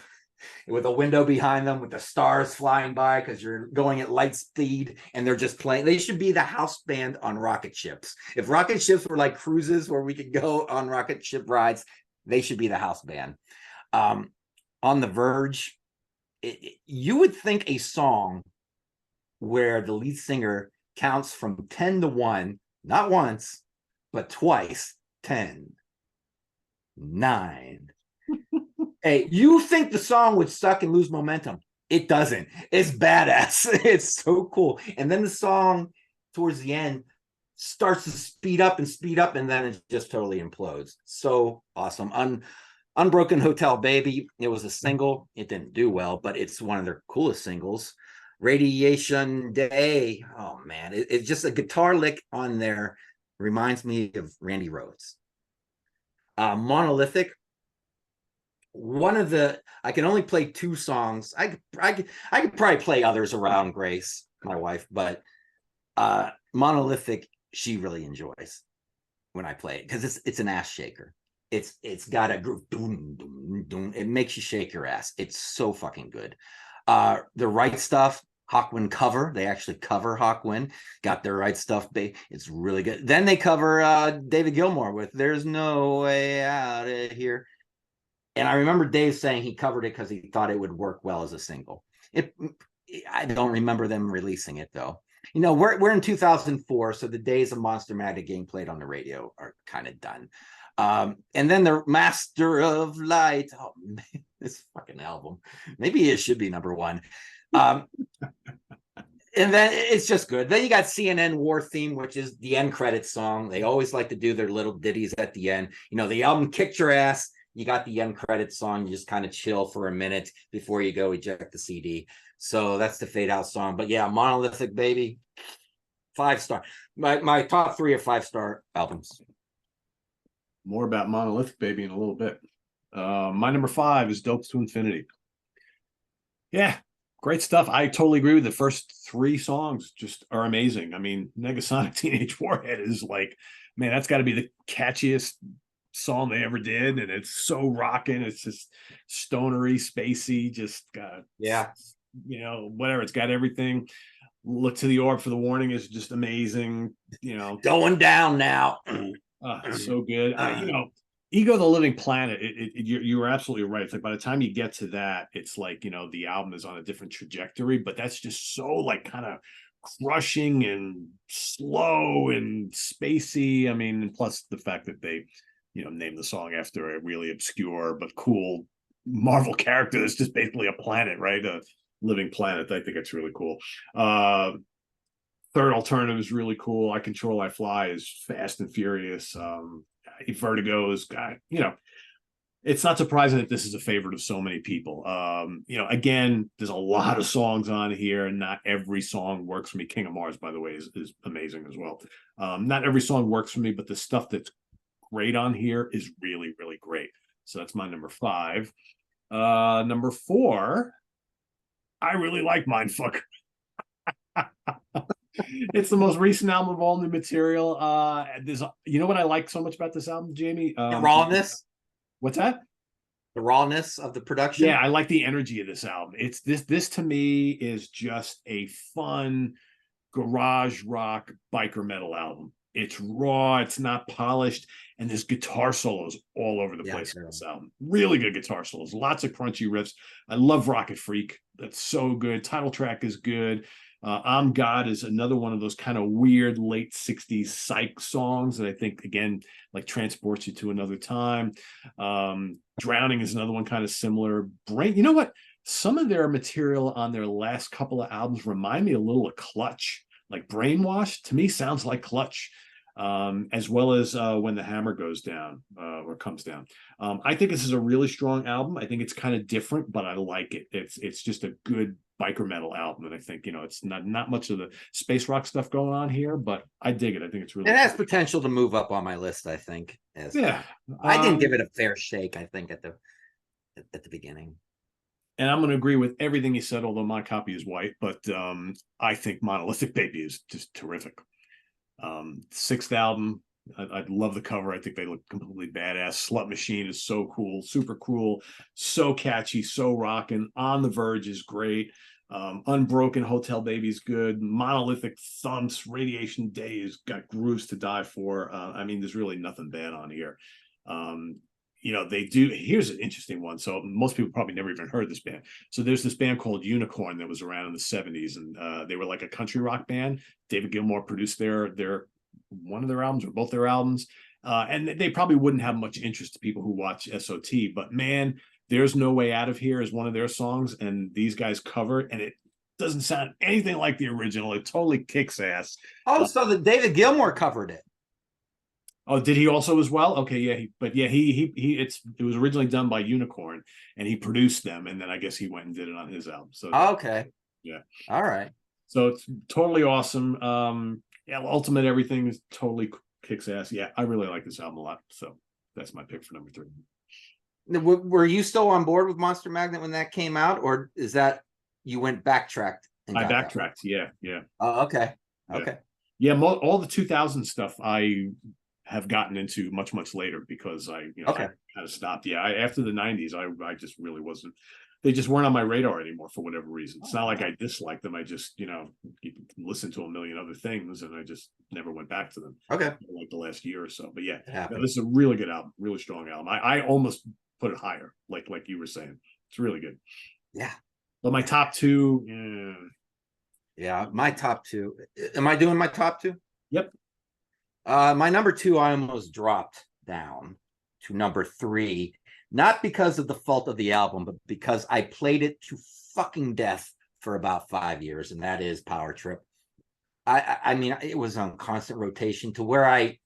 S2: with a window behind them with the stars flying by because you're going at light speed and they're just playing. They should be the house band on rocket ships. If rocket ships were like cruises where we could go on rocket ship rides, they should be the house band. On the Verge, you would think a song where the lead singer counts from 10 to 1, not once, but twice. 10, 9. Hey, you think the song would suck and lose momentum. It doesn't. It's badass. It's so cool. And then the song towards the end starts to speed up, and then it just totally implodes. So awesome. Unbroken Hotel Baby. It was a single. It didn't do well, but it's one of their coolest singles. Radiation Day. Oh man, it's just a guitar lick on there. Reminds me of Randy Rhoads. Monolithic. I can only play 2 songs. I could probably play others around Grace, my wife, but Monolithic, she really enjoys when I play it because it's an ass shaker. It's got a groove. It makes you shake your ass. It's so fucking good. The Right Stuff, Hawkwind cover. They actually cover Hawkwind. Got their right stuff. It's really good. Then they cover David Gilmour with "There's No Way Out of Here." And I remember Dave saying he covered it because he thought it would work well as a single. I don't remember them releasing it though. You know, we're in 2004, so the days of Monster Magnet getting played on the radio are kind of done. And then the Master of Light. Oh man, this fucking album. Maybe it should be number one. And then it's just good. Then you got CNN War Theme, which is the end credits song. They always like to do their little ditties at the end. You know, the album kicked your ass. You got the end credits song. You just kind of chill for a minute before you go eject the CD. So that's the fade out song. But yeah, Monolithic Baby, 5-star. My top 3 are 5-star albums.
S1: More about Monolithic Baby in a little bit. My number 5 is Dopes to Infinity. Yeah, great stuff. I totally agree with the first 3 songs. Just are amazing. I mean, Negasonic Teenage Warhead is like, man, that's got to be the catchiest song they ever did, and it's so rocking. It's just stonery, spacey, just
S2: yeah,
S1: you know, whatever. It's got everything. Look to the Orb for the Warning is just amazing. You know,
S2: going down now.
S1: So good. You know, Ego the Living Planet, you were absolutely right. It's like by the time you get to that, it's like, you know, the album is on a different trajectory, but that's just so like kind of crushing and slow and spacey. I mean, and plus the fact that they, you know, named the song after a really obscure but cool Marvel character that's just basically a planet, right? A living planet. I think it's really cool. Third Alternative is really cool. I Control, I Fly is fast and furious. Vertigo is, you know, it's not surprising that this is a favorite of so many people. You know, again, there's a lot of songs on here, and not every song works for me. King of Mars, by the way, is amazing as well. Not every song works for me, but the stuff that's great on here is really, really great. So that's my number 5. Number 4, I really like Mindfuck. It's the most recent album of all new material. There's, you know what I like so much about this album, Jamie?
S2: The rawness.
S1: What's that?
S2: The rawness of the production.
S1: Yeah, I like the energy of this album. It's this to me is just a fun garage rock biker metal album. It's raw, it's not polished, and there's guitar solos all over the place in this album. Really good guitar solos, lots of crunchy riffs. I love Rocket Freak. That's so good. Title track is good. I'm God is another one of those kind of weird late 60s psych songs that I think, again, like transports you to another time. Drowning is another one kind of similar. You know what? Some of their material on their last couple of albums remind me a little of Clutch. Like Brainwash, to me, sounds like Clutch. As well as When the Hammer Goes Down or Comes Down. I think this is a really strong album. I think it's kind of different, but I like it. It's just a good biker metal album, and I think, you know, it's not much of the space rock stuff going on here, but I dig it. I think it's really.
S2: It has potential to move up on my list, I think.
S1: Yeah,
S2: I didn't give it a fair shake, I think, at the beginning.
S1: And I'm going to agree with everything you said, although my copy is white. But I think Monolithic Baby is just terrific. 6th album, I love the cover. I think they look completely badass. Slut Machine is so cool, super cool, so catchy, so rocking. On the Verge is great. Unbroken Hotel Baby is good. Monolithic thumps. Radiation Day has got grooves to die for. I mean, there's really nothing bad on here. You know, they do. Here's an interesting one. So most people probably never even heard this band. So there's this band called Unicorn that was around in the 70s, and they were like a country rock band. David Gilmour produced their one of their albums or both their albums. And they probably wouldn't have much interest to people who watch SOT, but man, There's No Way Out of Here is one of their songs, and these guys cover it, and it doesn't sound anything like the original. It totally kicks ass.
S2: Oh, so the David Gilmour covered it.
S1: Oh, did he also as well? Okay, yeah, it was originally done by Unicorn, and he produced them, and then I guess he went and did it on his album. So
S2: okay,
S1: yeah,
S2: all right.
S1: So it's totally awesome. Yeah, Ultimate Everything is totally kicks ass. Yeah, I really like this album a lot. So that's my pick for number 3.
S2: Were you still on board with Monster Magnet when that came out, or is that you went backtracked?
S1: I backtracked. Yeah.
S2: Oh, okay. Okay.
S1: Yeah, all the 2000 stuff I have gotten into much later because I kind of stopped. Yeah, after the 90s, I just really wasn't they just weren't on my radar anymore for whatever reason. It's not like I disliked them. I just, listened to a million other things and I just never went back to them.
S2: Okay.
S1: Like the last year or so. But yeah,
S2: happens.
S1: this is a really good album, really strong album. I almost put it higher, like you were saying. It's really good.
S2: Yeah.
S1: But my top two,
S2: yeah, my top two. Am I doing my top two?
S1: Yep.
S2: My number two, I almost dropped down to number three, not because of the fault of the album, but because I played it to fucking death for about 5 years, and that is Power Trip. I mean, it was on constant rotation to where I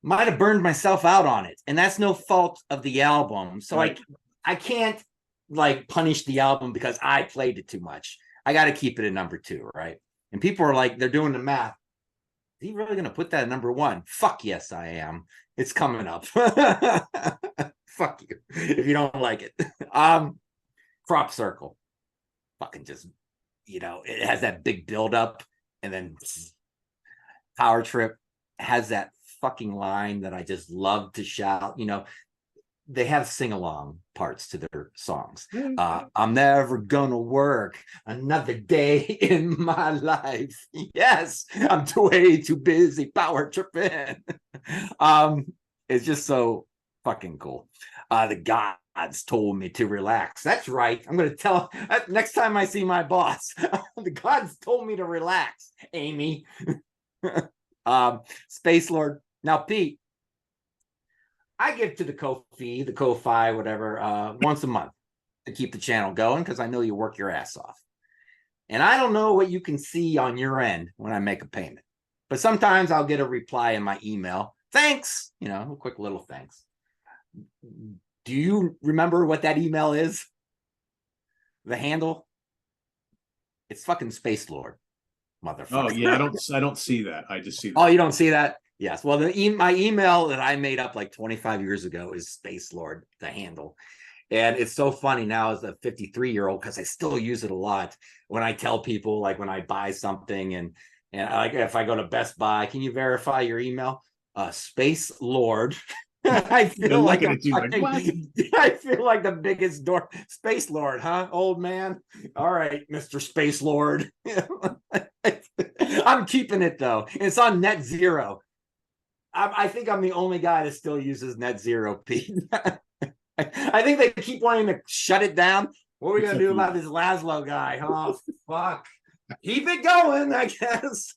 S2: might have burned myself out on it, and that's no fault of the album. So right. I can't like punish the album because I played it too much. I got to keep it at number two, right? And people are like, they're doing the math. Is he really going to put that at number one? Fuck yes, I am. It's coming up. Fuck you if you don't like it. Crop Circle. Fucking just, it has that big buildup, and then Power Trip has that fucking line that I just love to shout. They have sing-along parts to their songs. I'm never gonna work another day in my life. Yes, I'm way too busy power tripping. It's just so fucking cool. The gods told me to relax. That's right. I'm gonna tell next time I see my boss. The gods told me to relax, Amy. Space Lord. Now, Pete, I give to the Ko-fi, whatever, once a month to keep the channel going because I know you work your ass off. And I don't know what you can see on your end when I make a payment, but sometimes I'll get a reply in my email. Thanks, a quick little thanks. Do you remember what that email is? The handle? It's fucking Space Lord, motherfucker.
S1: Oh yeah, I don't see that. I just see that.
S2: Oh, you don't see that? Yes. Well, my email that I made up like 25 years ago is Space Lord, the handle. And it's so funny now as a 53-year-old because I still use it a lot when I tell people, like when I buy something and like if I go to Best Buy, can you verify your email? Space Lord. I feel like I feel like the biggest door. Space Lord, huh? Old man. All right, Mr. Space Lord. I'm keeping it though. It's on net zero. I think I'm the only guy that still uses net zero, Pete. I think they keep wanting to shut it down. What are we gonna do about this Laszlo guy? Oh fuck. Keep it going, I guess.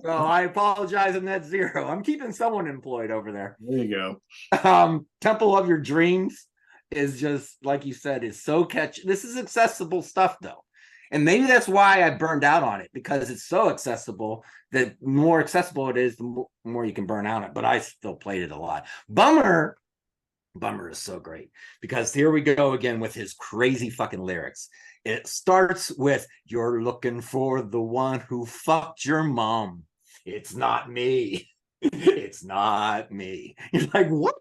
S2: So I apologize on net zero. I'm keeping someone employed over there.
S1: There you go.
S2: Temple of Your Dreams is just, like you said, is so catchy. This is accessible stuff though. And maybe that's why I burned out on it, because it's so accessible that the more accessible it is, the more you can burn out on it. But I still played it a lot. Bummer is so great because here we go again with his crazy fucking lyrics. It starts with, "You're looking for the one who fucked your mom. It's not me. It's not me." You're like, what?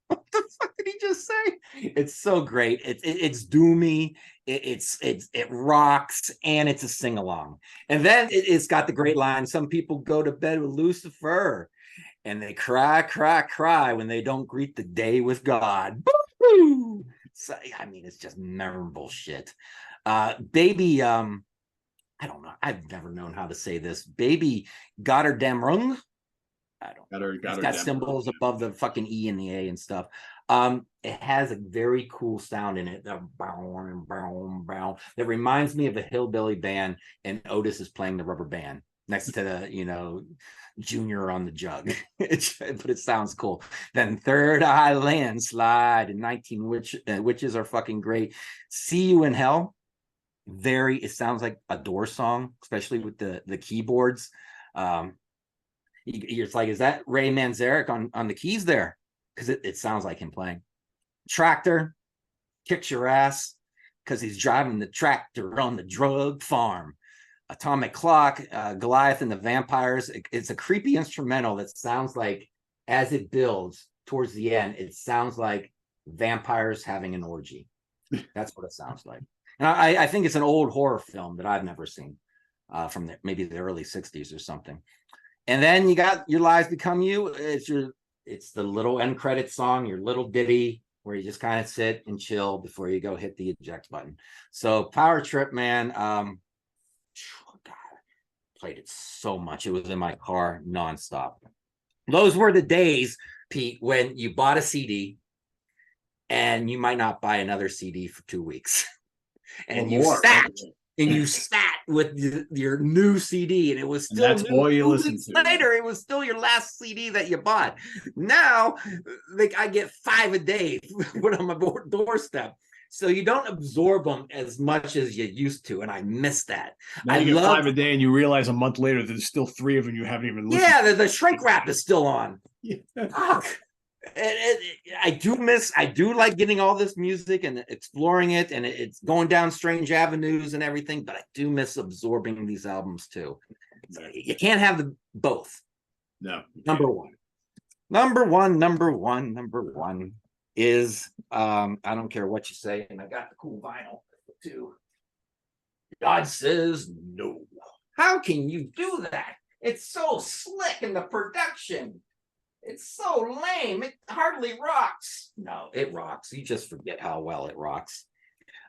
S2: What the fuck did he just say? It's so great. It's doomy. It rocks, and it's a sing along. And then it's got the great line: "Some people go to bed with Lucifer, and they cry when they don't greet the day with God." Boo-hoo! So, I mean, it's just memorable shit. Baby, I don't know. I've never known how to say this. Baby Gotterdamrung. I don't know. It's got symbols above the fucking E and the A and stuff. It has a very cool sound in it. That reminds me of a hillbilly band, and Otis is playing the rubber band next to the, Junior on the jug. But it sounds cool. Then Third Eye Landslide and 19 Witches are fucking great. See You in Hell. It sounds like a Doors song, especially with the keyboards. It's like, is that Ray Manzarek on the keys there? Because it sounds like him playing. Tractor kicks your ass because he's driving the tractor on the drug farm. Atomic Clock, Goliath and the Vampires. It's a creepy instrumental that sounds like, as it builds towards the end, it sounds like vampires having an orgy. That's what it sounds like. And I think it's an old horror film that I've never seen, from maybe the early 60s or something. And then you got Your Lies Become You. It's the little end credit song, your little ditty. where you just kind of sit and chill before you go hit the eject button. So Power Trip, man, God, played it so much. It was in my car nonstop. Those were the days, Pete, when you bought a CD and you might not buy another CD for 2 weeks. And you sat with your new CD, and it was still
S1: that's all you listen to.
S2: Later, it was still your last CD that you bought. Now, like, I get 5 a day put on my doorstep, so you don't absorb them as much as you used to, and I miss that.
S1: Now you get 5 a day, and you realize a month later there's still 3 of them you haven't even listened.
S2: Yeah, the shrink wrap is still on. Yeah. Fuck. I do like getting all this music and exploring it, and it's going down strange avenues and everything, but I do miss absorbing these albums too. You can't have both.
S1: No.
S2: Number one is I don't care what you say, and I got the cool vinyl too. God Says No. How can you do that? It's so slick in the production. It's so lame. It hardly rocks. No, it rocks. You just forget how well it rocks.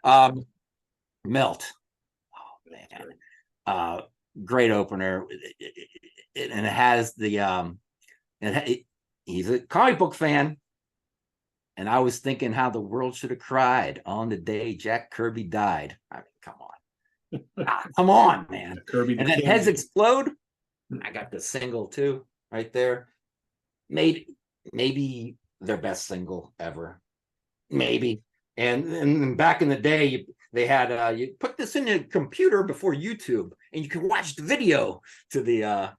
S2: Melt. Oh man. Great opener. And it has the he's a comic book fan. And I was thinking how the world should have cried on the day Jack Kirby died. I mean, come on. Come on, man.
S1: Kirby
S2: and then King. Heads Explode. I got the single too, right there. Maybe their best single ever, maybe. And back in the day, they had you put this in a computer before YouTube, and you could watch the video to the.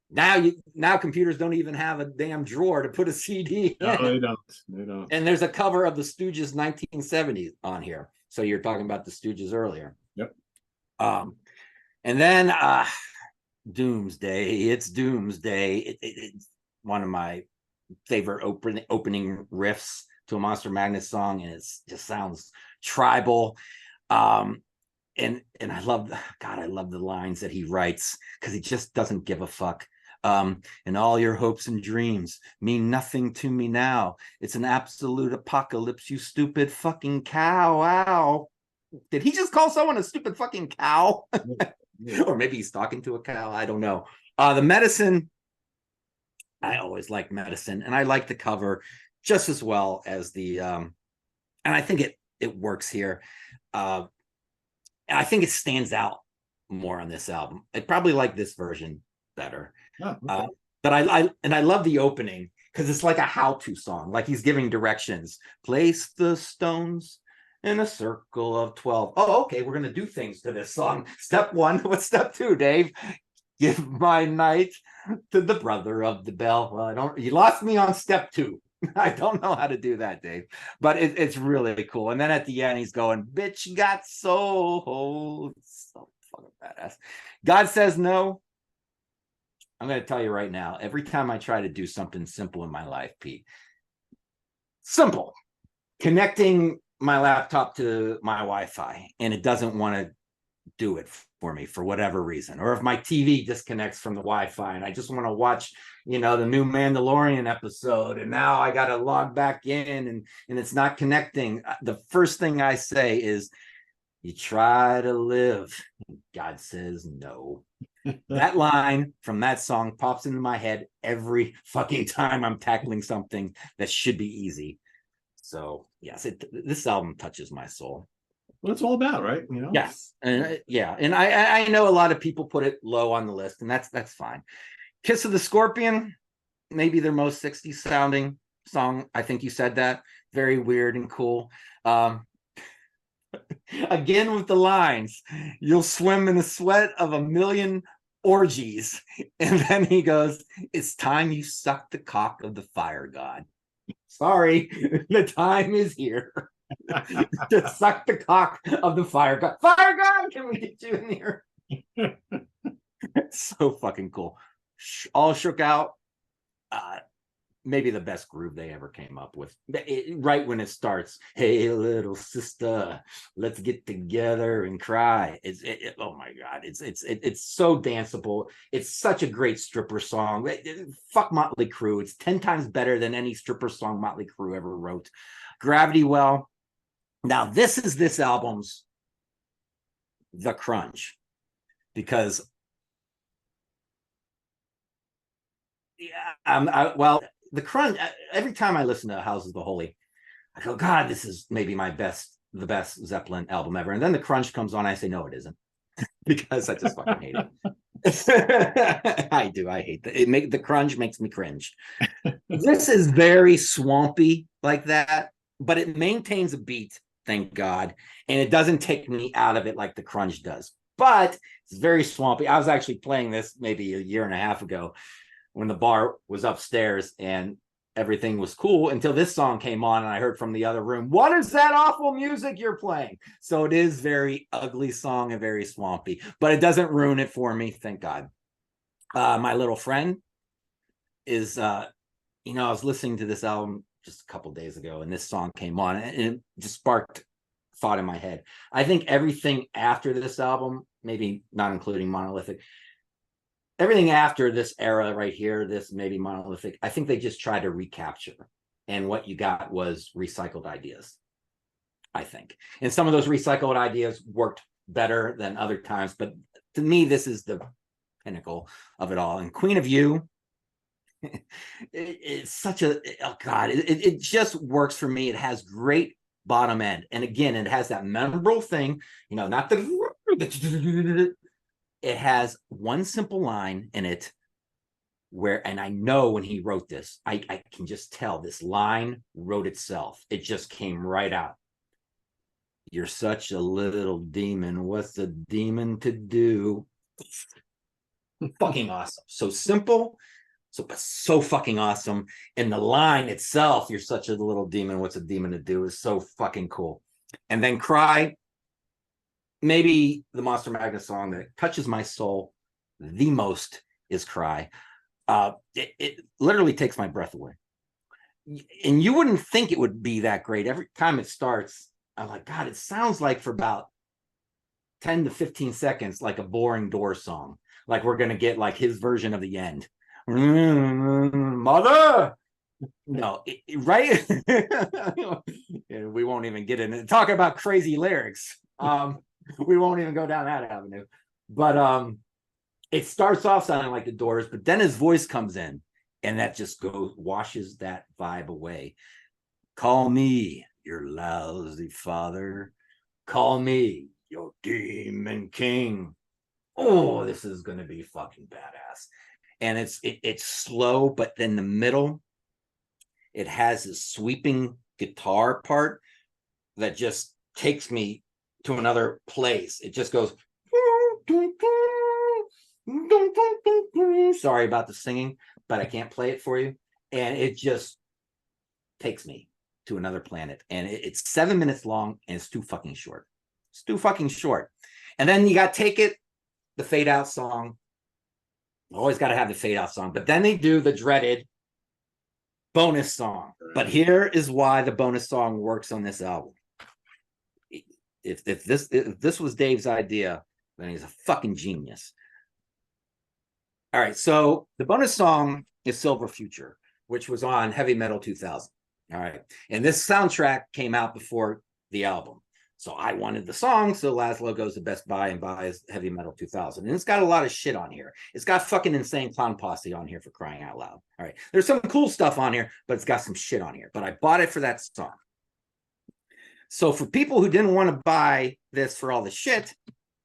S2: Now computers don't even have a damn drawer to put a CD in.
S1: No, they don't. They don't.
S2: And there's a cover of the Stooges 1970 on here. So you're talking about the Stooges earlier.
S1: Yep.
S2: And then Doomsday. It's Doomsday. It's one of my favorite opening riffs to a Monster Magnet song, and it just sounds tribal. And I love the lines that he writes, because he just doesn't give a fuck. And all your hopes and dreams mean nothing to me now. It's an absolute apocalypse, you stupid fucking cow. Wow. Did he just call someone a stupid fucking cow? Yeah. Or maybe he's talking to a cow. I don't know. The Medicine. I always like Medicine, and I like the cover just as well as the and I think it works here. I think it stands out more on this album. I probably like this version better. Oh, okay. But I love the opening, because it's like a how-to song, like he's giving directions. Place the stones in a circle of 12. Oh, okay, we're gonna do things to this song. Step 1. What's step 2, Dave? Give my night to the brother of the bell. Well, you lost me on step 2. I don't know how to do that, Dave, but it's really cool. And then at the end, he's going, bitch got soul. So fucking badass. God Says No. I'm going to tell you right now, every time I try to do something simple in my life, Pete, simple, connecting my laptop to my Wi-Fi, and it doesn't want to do it for me for whatever reason, or if my TV disconnects from the Wi-Fi and I just want to watch, the new Mandalorian episode, and now I got to log back in and it's not connecting, the first thing I say is, you try to live, God says no. That line from that song pops into my head every fucking time I'm tackling something that should be easy. So yes, this album touches my soul.
S1: What it's all about, right?
S2: Yes, and and I know a lot of people put it low on the list, and that's fine. Kiss of the Scorpion, maybe their most 60s sounding song. I think you said that. Very weird and cool. Again with the lines, you'll swim in the sweat of a million orgies, and then he goes, it's time you suck the cock of the fire god. Sorry, the time is here. To suck the cock of the fire god. Fire god, can we get you in here? So fucking cool. All Shook Out. maybe the best groove they ever came up with. Right when it starts, hey little sister, let's get together and cry. Oh my god, it's so danceable. It's such a great stripper song. Fuck Motley Crue. It's 10 times better than any stripper song Motley Crue ever wrote. Gravity Well. Now this is this album's The Crunch, because well, The Crunch, every time I listen to Houses of the Holy, I go, God, this is maybe the best Zeppelin album ever. And then The Crunch comes on, I say, no, it isn't. Because I just fucking hate it. I do, I hate that. The Crunch makes me cringe. This is very swampy like that, but it maintains a beat, thank God. And it doesn't take me out of it like The Crunch does. But it's very swampy. I was actually playing this maybe a year and a half ago when the bar was upstairs and everything was cool until this song came on and I heard from the other room, what is that awful music you're playing? So it is very ugly song and very swampy, but it doesn't ruin it for me, thank God. My Little Friend is, I was listening to this album just a couple days ago and this song came on and it just sparked thought in my head. I think everything after this album, maybe not including Monolithic, everything after this era right here, this maybe Monolithic, I think they just tried to recapture. And what you got was recycled ideas, I think. And some of those recycled ideas worked better than other times. But to me, this is the pinnacle of it all. And Queen of You, it's such a, oh God, it just works for me. It has great bottom end. And again, it has that memorable thing, not the... It has one simple line in it where, and I know when he wrote this, I can just tell this line wrote itself. It just came right out. You're such a little demon. What's a demon to do? Fucking awesome. So simple, so fucking awesome. And the line itself, you're such a little demon. What's a demon to do? Is so fucking cool. And then Cry. Maybe the Monster Magnet song that touches my soul the most is Cry. It literally takes my breath away. And you wouldn't think it would be that great. Every time it starts, I'm like, God, it sounds like for about 10 to 15 seconds, like a boring Doors song. Like we're going to get like his version of the end. Mother! No, right? We won't even get into talk about crazy lyrics. We won't even go down that avenue. But it starts off sounding like the Doors, but then his voice comes in and that just washes that vibe away. Call me your lousy father. Call me your demon king. Oh, this is going to be fucking badass. And it's slow, but then the middle, it has this sweeping guitar part that just takes me to another place. It just goes, sorry about the singing, but I can't play it for you. And it just takes me to another planet. And it's 7 minutes long and it's too fucking short. It's too fucking short. And then you got Take It, the Fade Out song. Always got to have the Fade Out song. But then they do the dreaded bonus song. But here is why the bonus song works on this album. If this was Dave's idea, then he's a fucking genius. All right, so the bonus song is Silver Future, which was on Heavy Metal 2000. All right, and this soundtrack came out before the album. So I wanted the song, so Laszlo goes to Best Buy and buys Heavy Metal 2000. And it's got a lot of shit on here. It's got fucking Insane Clown Posse on here, for crying out loud. All right, there's some cool stuff on here, but it's got some shit on here. But I bought it for that song. So for people who didn't want to buy this for all the shit,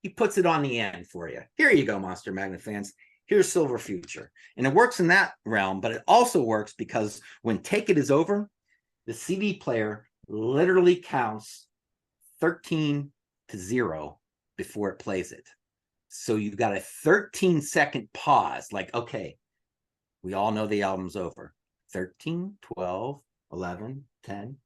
S2: he puts it on the end for you. Here you go, Monster Magnet fans. Here's Silver Future. And it works in that realm, but it also works because when Take It is over, the CD player literally counts 13 to 0 before it plays it. So you've got a 13-second pause. Like, okay, we all know the album's over. 13, 12, 11, 10.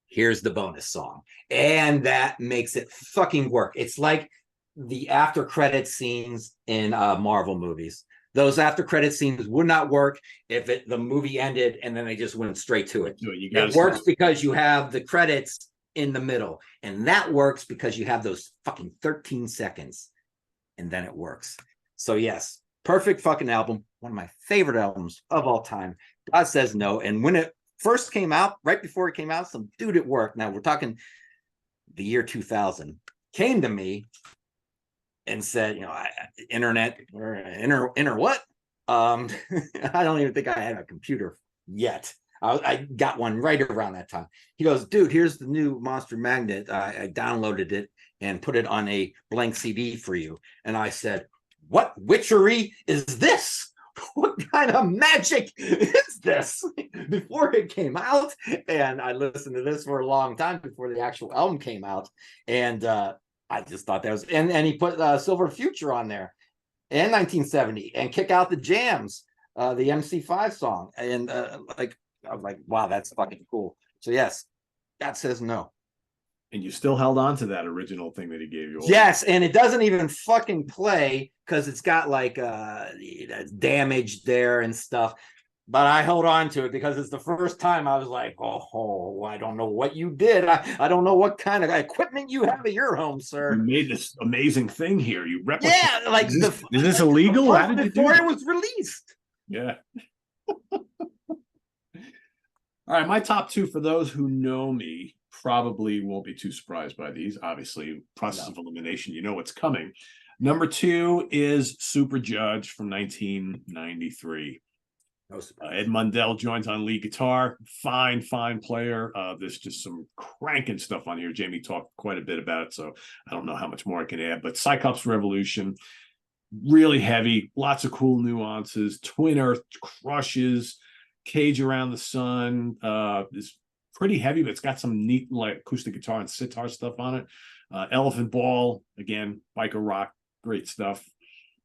S2: Here's the bonus song. And that makes it fucking work. It's like the after credit scenes in Marvel movies. Those after credit scenes would not work if the movie ended and then they just went straight to it. It works because you have the credits in the middle, and that works because you have those fucking 13 seconds, and then it works. So yes, perfect fucking album. One of my favorite albums of all time. God Says No. And when it first came out, right before it came out, some dude at work, now we're talking the year 2000, came to me and said, internet or inner what? I don't even think I had a computer yet. I got one right around that time. He goes, dude, here's the new Monster Magnet. I downloaded it and put it on a blank CD for you. And I said, what witchery is this? What kind of magic is this? Before it came out, and I listened to this for a long time before the actual album came out. And I just thought that was, and he put Silver Future on there and 1970 and Kick Out the Jams, the MC5 song. And I was like, wow, that's fucking cool. So yes, God Says No.
S1: And you still held on to that original thing that he gave you.
S2: Yes, and it doesn't even fucking play because it's got like damage there and stuff. But I held on to it because it's the first time I was like, oh, I don't know what you did. I don't know what kind of equipment you have at your home, sir.
S1: You made this amazing thing here. You replicated.
S2: Yeah, like
S1: is this illegal? How did you do
S2: before
S1: it?
S2: It was released.
S1: Yeah. All right, my top two, for those who know me, probably won't be too surprised by these. Obviously, process of elimination, you know what's coming. Number two is Super Judge from 1993. Ed Mundell joins on lead guitar. Fine player. There's just some cranking stuff on here. Jamie talked quite a bit about it, so I don't know how much more I can add. But Cyclops Revolution, really heavy, lots of cool nuances. Twin Earth crushes. Cage Around the Sun is pretty heavy, but it's got some neat like acoustic guitar and sitar stuff on it. Elephant Ball, again, biker rock, great stuff.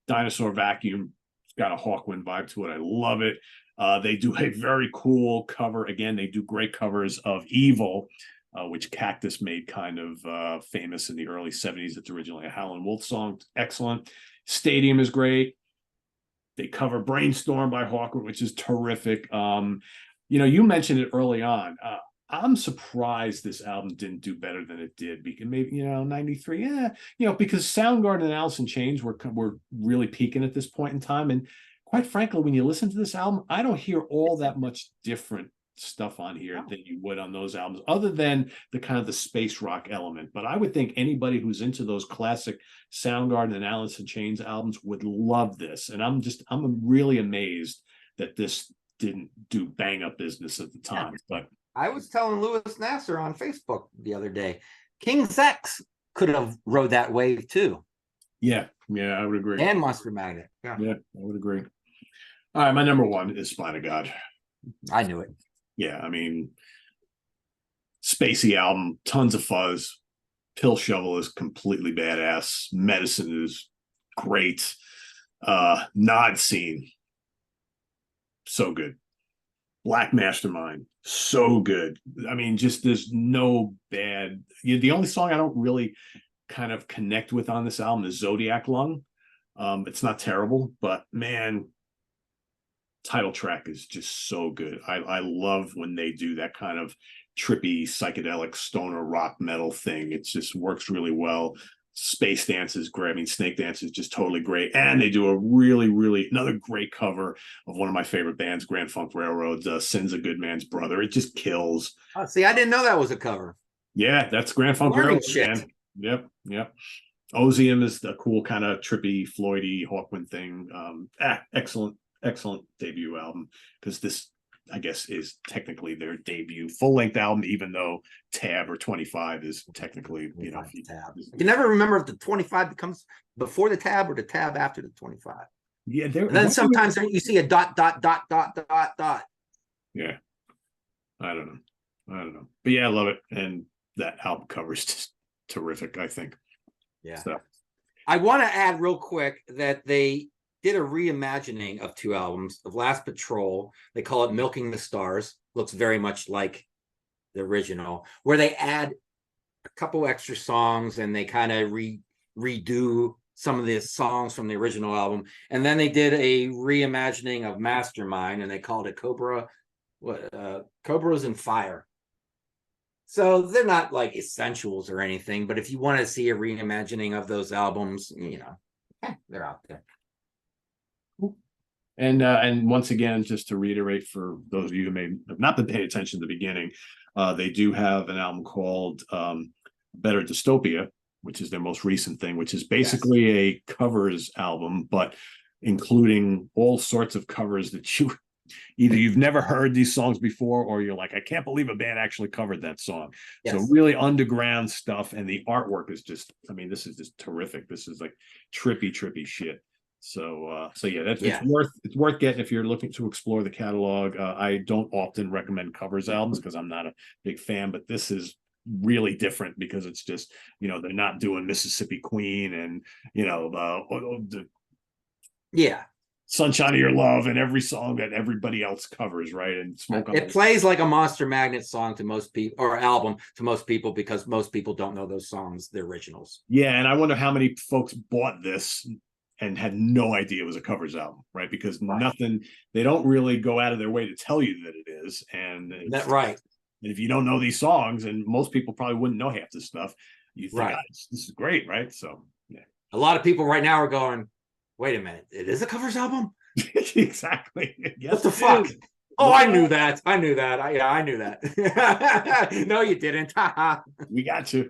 S1: Dinosaur Vacuum, it's got a Hawkwind vibe to it. I love it. They do a very cool cover. Again, they do great covers of Evil, which Cactus made kind of famous in the early 70s. It's originally a Howlin' Wolf song. Excellent. Stadium is great. They cover Brainstorm by Hawkwind, which is terrific. You mentioned it early on. I'm surprised this album didn't do better than it did, because maybe 93, because Soundgarden and Alice in Chains were really peaking at this point in time. And quite frankly, when you listen to this album, I don't hear all that much different stuff on here than you would on those albums, other than the kind of the space rock element. But I would think anybody who's into those classic Soundgarden and Alice in Chains albums would love this. And I'm really amazed that this didn't do bang up business at the time. But
S2: I was telling Louis Nasser on Facebook the other day, King's X could have rode that wave too.
S1: Yeah, I would agree.
S2: And Monster Magnet.
S1: Yeah, I would agree. All right, my number one is Spine of God.
S2: I knew it.
S1: Yeah, I mean, spacey album, tons of fuzz. Pill Shovel is completely badass. Medicine is great. Nod Scene, so good. Black Mastermind, so good. I mean, just there's no bad. The only song I don't really kind of connect with on this album is Zodiac Lung. It's not terrible, but man, title track is just so good. I love when they do that kind of trippy psychedelic stoner rock metal thing. It just works really well. Space Dance is great. I mean, Snake Dance is just totally great. And they do a really another great cover of one of my favorite bands, Grand Funk Railroad's Sin's a Good Man's Brother. It just kills.
S2: Oh, see, I didn't know that was a cover.
S1: Yeah, that's Grand Funk Railroad, man. Yep. Ozium is the cool kind of trippy, Floydy, Hawkwind thing. Excellent debut album, because this, I guess, is technically their debut full-length album, even though Tab or 25 is technically,
S2: Tab. You never remember if the 25 becomes before the Tab or the Tab after the 25.
S1: Yeah,
S2: and then sometimes you see a dot.
S1: Yeah, I don't know, but yeah, I love it, and that album cover is just terrific, I think.
S2: Yeah.
S1: So
S2: I want to add real quick that they did a reimagining of two albums of Last Patrol. They call it Milking the Stars. Looks very much like the original, where they add a couple extra songs and they kind of redo some of the songs from the original album, and then they did a reimagining of Mastermind, and they called it Cobras and Fire. So they're not like essentials or anything, but if you want to see a reimagining of those albums, they're out there.
S1: And once again, just to reiterate for those of you who may have not been paying attention at the beginning, they do have an album called Better Dystopia, which is their most recent thing, which is basically a covers album, but including all sorts of covers that you've never heard these songs before, or you're like, I can't believe a band actually covered that song. So really underground stuff, and the artwork is just, I mean, this is just terrific. This is like trippy shit. So yeah, it's worth getting if you're looking to explore the catalog. I don't often recommend covers albums because I'm not a big fan, but this is really different because it's just, they're not doing Mississippi Queen and Sunshine of Your Love and every song that everybody else covers, right? And
S2: it plays like a Monster Magnet song to most people, or album to most people, because most people don't know those songs, the originals.
S1: Yeah, and I wonder how many folks bought this and had no idea it was a covers album, right? Because they don't really go out of their way to tell you that it is. And
S2: that's right.
S1: And if you don't know these songs, and most people probably wouldn't know half this stuff, you think, this is great, right? So yeah.
S2: A lot of people right now are going, wait a minute, it is a covers album?
S1: Exactly. Yes,
S2: what the fuck? Oh, I knew that. I knew that. No, you didn't.
S1: We got you.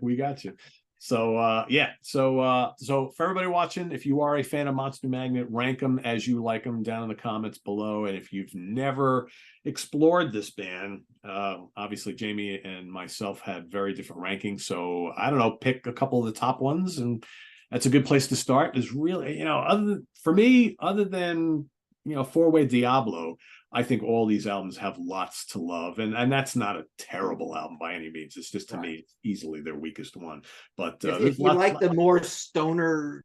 S1: So so for everybody watching, if you are a fan of Monster Magnet, rank them as you like them down in the comments below. And if you've never explored this band, obviously Jamie and myself had very different rankings, so I don't know, pick a couple of the top ones, and that's a good place to start. Is really, other than Four-Way Diablo, I think all these albums have lots to love, and that's not a terrible album by any means. It's just, to me, easily their weakest one. But
S2: if you like the more stoner,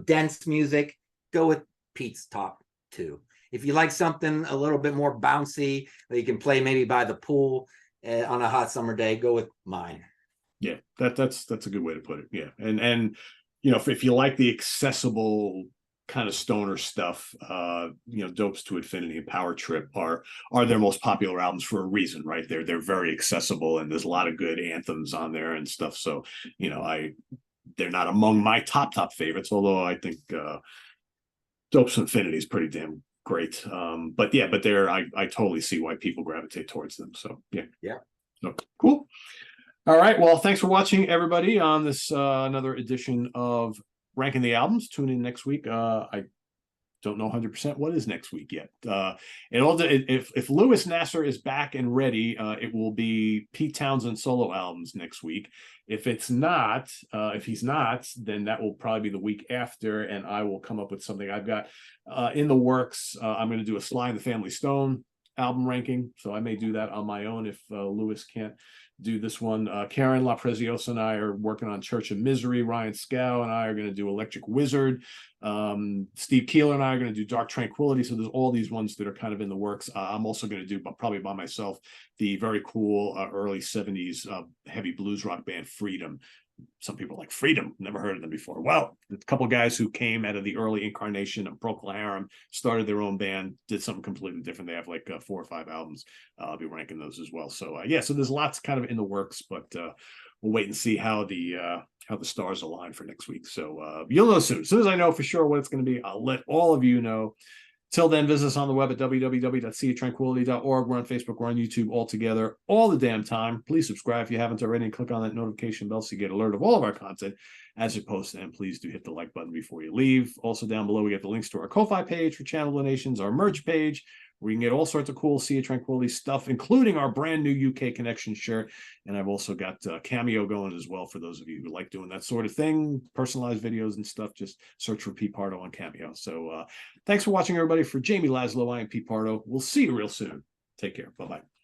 S2: dense music, go with Pete's top 2. If you like something a little bit more bouncy that you can play maybe by the pool on a hot summer day, go with mine.
S1: Yeah, that's a good way to put it. Yeah, and if you like the accessible kind of stoner stuff, Dopes to Infinity and Power Trip are their most popular albums for a reason, right? They're very accessible, and there's a lot of good anthems on there and stuff. So they're not among my top favorites, although I think Dopes to Infinity is pretty damn great. But I totally see why people gravitate towards them. So yeah. So cool. All right, well, thanks for watching, everybody, on this another edition of Ranking the Albums. Tune in next week. I don't know 100% what is next week yet. If Louis Nasser is back and ready, it will be Pete Townsend solo albums next week. If he's not, then that will probably be the week after, and I will come up with something I've got in the works. I'm going to do a Sly and the Family Stone album ranking, so I may do that on my own if Louis can't do this one. Karen La Preziosa and I are working on Church of Misery. Ryan Scow and I are going to do Electric Wizard. Steve Keeler and I are going to do Dark Tranquility. So there's all these ones that are kind of in the works. I'm also going to do, probably by myself, the very cool early 70s heavy blues rock band Freedom. Some people are like, Freedom, never heard of them before. Well, a couple of guys who came out of the early incarnation of Procol Harum, started their own band, did something completely different. They have like 4 or 5 albums. I'll be ranking those as well. So so there's lots kind of in the works, but we'll wait and see how the stars align for next week. So you'll know soon. As soon as I know for sure what it's going to be, I'll let all of you know. Till then, visit us on the web at www.seaoftranquility.org. We're on Facebook. We're on YouTube all together all the damn time. Please subscribe if you haven't already, and click on that notification bell so you get alert of all of our content as we post. And please do hit the like button before you leave. Also, down below, we get the links to our Ko-Fi page for channel donations, our merch page, where you can get all sorts of cool Sea of Tranquility stuff, including our brand new UK Connection shirt. And I've also got Cameo going as well for those of you who like doing that sort of thing, personalized videos and stuff. Just search for Pete Pardo on Cameo. So thanks for watching, everybody. For Jamie Laszlo, I am Pete Pardo. We'll see you real soon. Take care. Bye-bye.